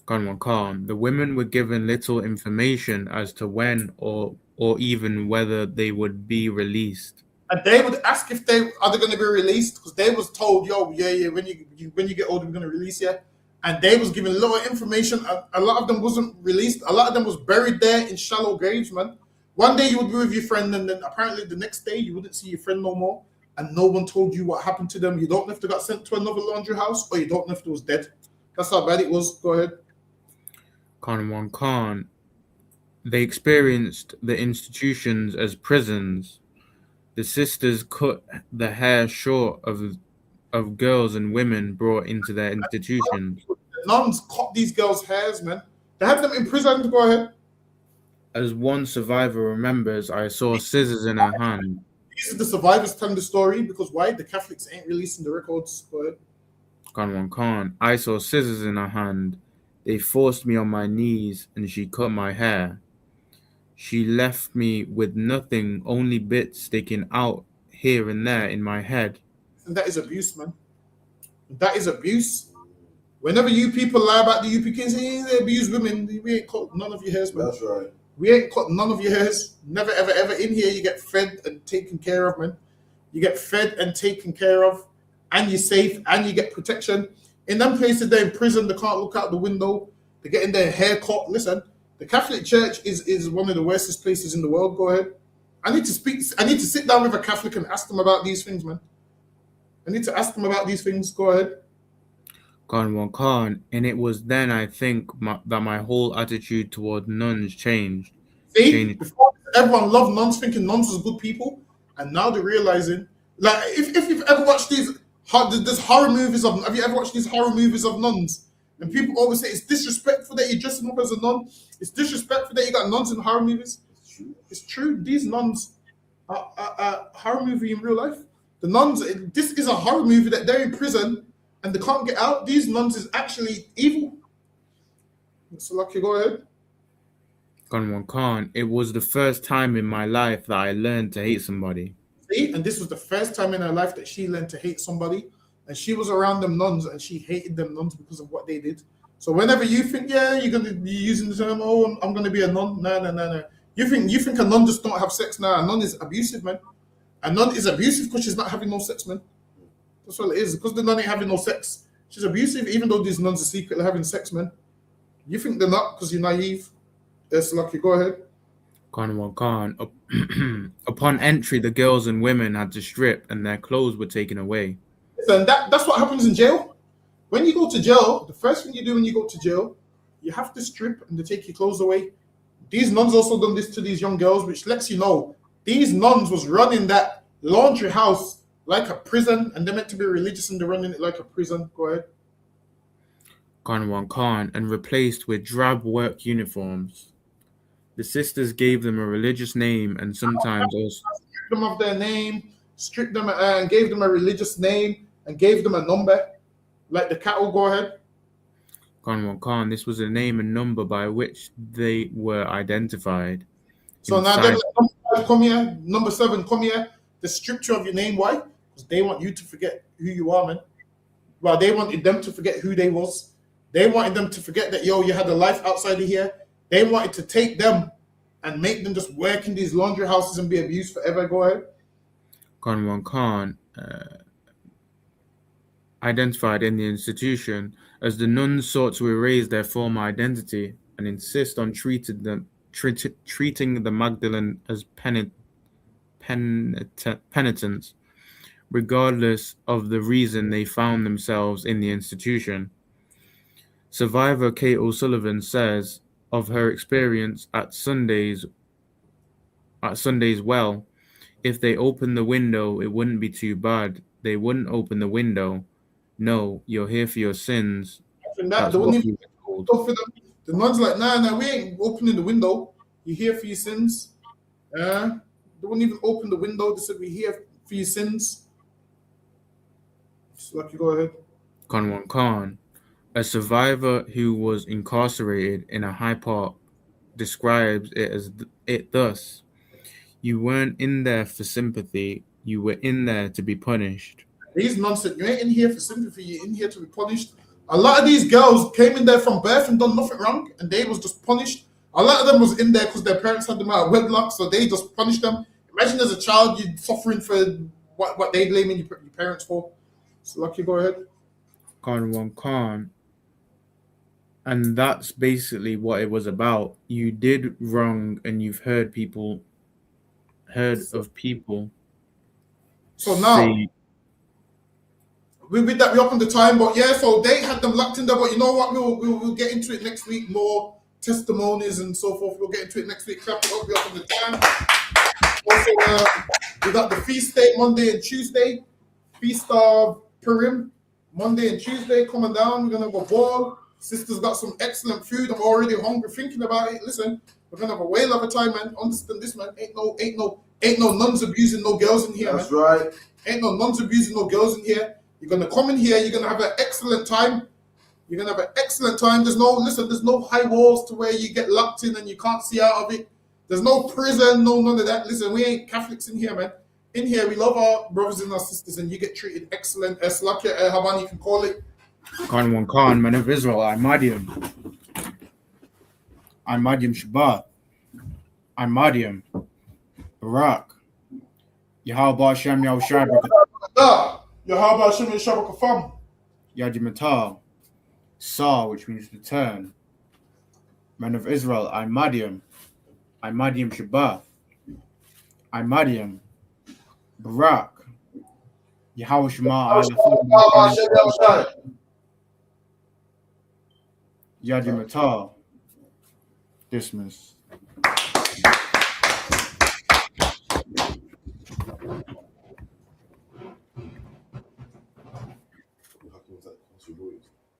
Kanwan Khan, the women were given little information as to when or even whether they would be released. And they would ask if they going to be released, because they was told, yo, yeah, when you get older, we're going to release you. And they was given a lot of information. A lot of them wasn't released. A lot of them was buried there in shallow graves, man. One day you would be with your friend, and then apparently the next day you wouldn't see your friend no more. And no one told you what happened to them. You don't know if they got sent to another laundry house, or you don't know if they was dead. That's how bad it was. Go ahead. Kanwan Khan, they experienced the institutions as prisons. The sisters cut the hair short of girls and women brought into their institutions. The nuns cut these girls' hairs, man. They had them in prison. Go ahead. As one survivor remembers, I saw scissors in her hand. These are the survivors telling the story, because why? The Catholics ain't releasing the records. Go ahead. Kanwan Khan, I saw scissors in her hand. They forced me on my knees and she cut my hair. She left me with nothing, only bits sticking out here and there in my head. And that is abuse, man. That is abuse. Whenever you people lie about the UPK and say they abuse women, we ain't cut none of your hairs, man. That's right. We ain't cut none of your hairs. Never, ever, ever. In here, you get fed and taken care of, man. You get fed and taken care of, and you're safe, and you get protection. In them places, they're in prison. They can't look out the window. They're getting their hair cut. Listen, the Catholic Church is one of the worstest places in the world. Go ahead. I need to sit down with a Catholic and ask them about these things, man. I need to ask them about these things. Go ahead. Kanwan Khan, and it was then I think that my whole attitude toward nuns changed. See, before everyone loved nuns, thinking nuns was good people, and now they're realizing, like, if you've ever watched there's horror movies of, have you ever watched these horror movies of nuns? And people always say it's disrespectful that you're dressing up as a nun. It's disrespectful that you got nuns in horror movies. It's true. These nuns are a horror movie in real life. The nuns, this is a horror movie that they're in prison and they can't get out. These nuns is actually evil. So, Lucky, go ahead. Kanwan Khan, it was the first time in my life that I learned to hate somebody. See, and this was the first time in her life that she learned to hate somebody, and she was around them nuns, and she hated them nuns because of what they did. So whenever you think, yeah, you're gonna be using the term, oh, I'm gonna be a nun, no. You think a nun just don't have sex? Nah, a nun is abusive, man. A nun is abusive because she's not having no sex, man. That's what it is. Because the nun ain't having no sex, she's abusive, even though these nuns are secretly having sex, man. You think they're not because you're naive. Yes, Lucky, go ahead. Kanwan Khan, upon entry, the girls and women had to strip and their clothes were taken away. And that's what happens in jail. When you go to jail, the first thing you do when you go to jail, you have to strip and they take your clothes away. These nuns also done this to these young girls, which lets you know these nuns was running that laundry house like a prison, and they're meant to be religious and they're running it like a prison. Go ahead. Kanwan Khan, and replaced with drab work uniforms. The sisters gave them a religious name and sometimes also stripped them of their name, stripped them and gave them a religious name and gave them a number, like the cattle. Go ahead. Kanwan Khan, this was a name and number by which they were identified. So now they're like, number 5, come here. Number 7, come here. The scripture of your name. Why? Because they want you to forget who you are, man. Well, they wanted them to forget who they was. They wanted them to forget that, yo, you had a life outside of here. They wanted to take them and make them just work in these laundry houses and be abused forever. Go ahead. Kanwan Khan, identified in the institution, as the nuns sought to erase their former identity and insist on treating the Magdalene as penitents, regardless of the reason they found themselves in the institution. Survivor Kate O'Sullivan says of her experience at Sunday's well, if they opened the window, it wouldn't be too bad. They wouldn't open the window. No, you're here for your sins. They wouldn't even cold. So for the nuns like, nah, we ain't opening the window. You're here for your sins. They wouldn't even open the window. They said, we're here for your sins. So, like, you go ahead. Khan Khan, a survivor who was incarcerated in a High Park, describes it as it thus: "You weren't in there for sympathy. You were in there to be punished." These nonsense. You ain't in here for sympathy. You're in here to be punished. A lot of these girls came in there from birth and done nothing wrong, and they was just punished. A lot of them was in there because their parents had them out of wedlock, so they just punished them. Imagine as a child you suffering for what they blaming your parents for. So, Lucky, go ahead. Khan, and that's basically what it was about. You did wrong, and you've heard of people. So now, say, with that, we up on the time, but yeah, so they had them locked in there, but you know what, we'll get into it next week, more testimonies and so forth. We'll get into it next week. Clap it up, we up on the time. Also, we got the feast day, Monday and Tuesday. Feast of Purim, Monday and Tuesday, coming down. We're going to have a ball. Sister's got some excellent food. I'm already hungry thinking about it. Listen, we're going to have a whale of a time, man. Understand this, man. Ain't no nuns abusing no girls in here, That's man. right. Ain't no nuns abusing no girls in here. You're going to come in here. You're going to have an excellent time. You're going to have an excellent time. There's no high walls to where you get locked in and you can't see out of it. There's no prison, no none of that. Listen, we ain't Catholics in here, man. In here, we love our brothers and our sisters, and you get treated excellent. Slakia, Haban, you can call it. Khan, man of Israel, I'm Madiam Shabbat. I'm Madiam. Barak. Yahweh Hashem Yahushua Yahweh Hashem Yahushua Kafam. Yajimatal. Saw, which means to turn. Man of Israel, I'm Madiam Shabbat. I'm Madiam. Barak. Yahweh Shema. Yajimatal. Dismiss. How come that cost you lawyers?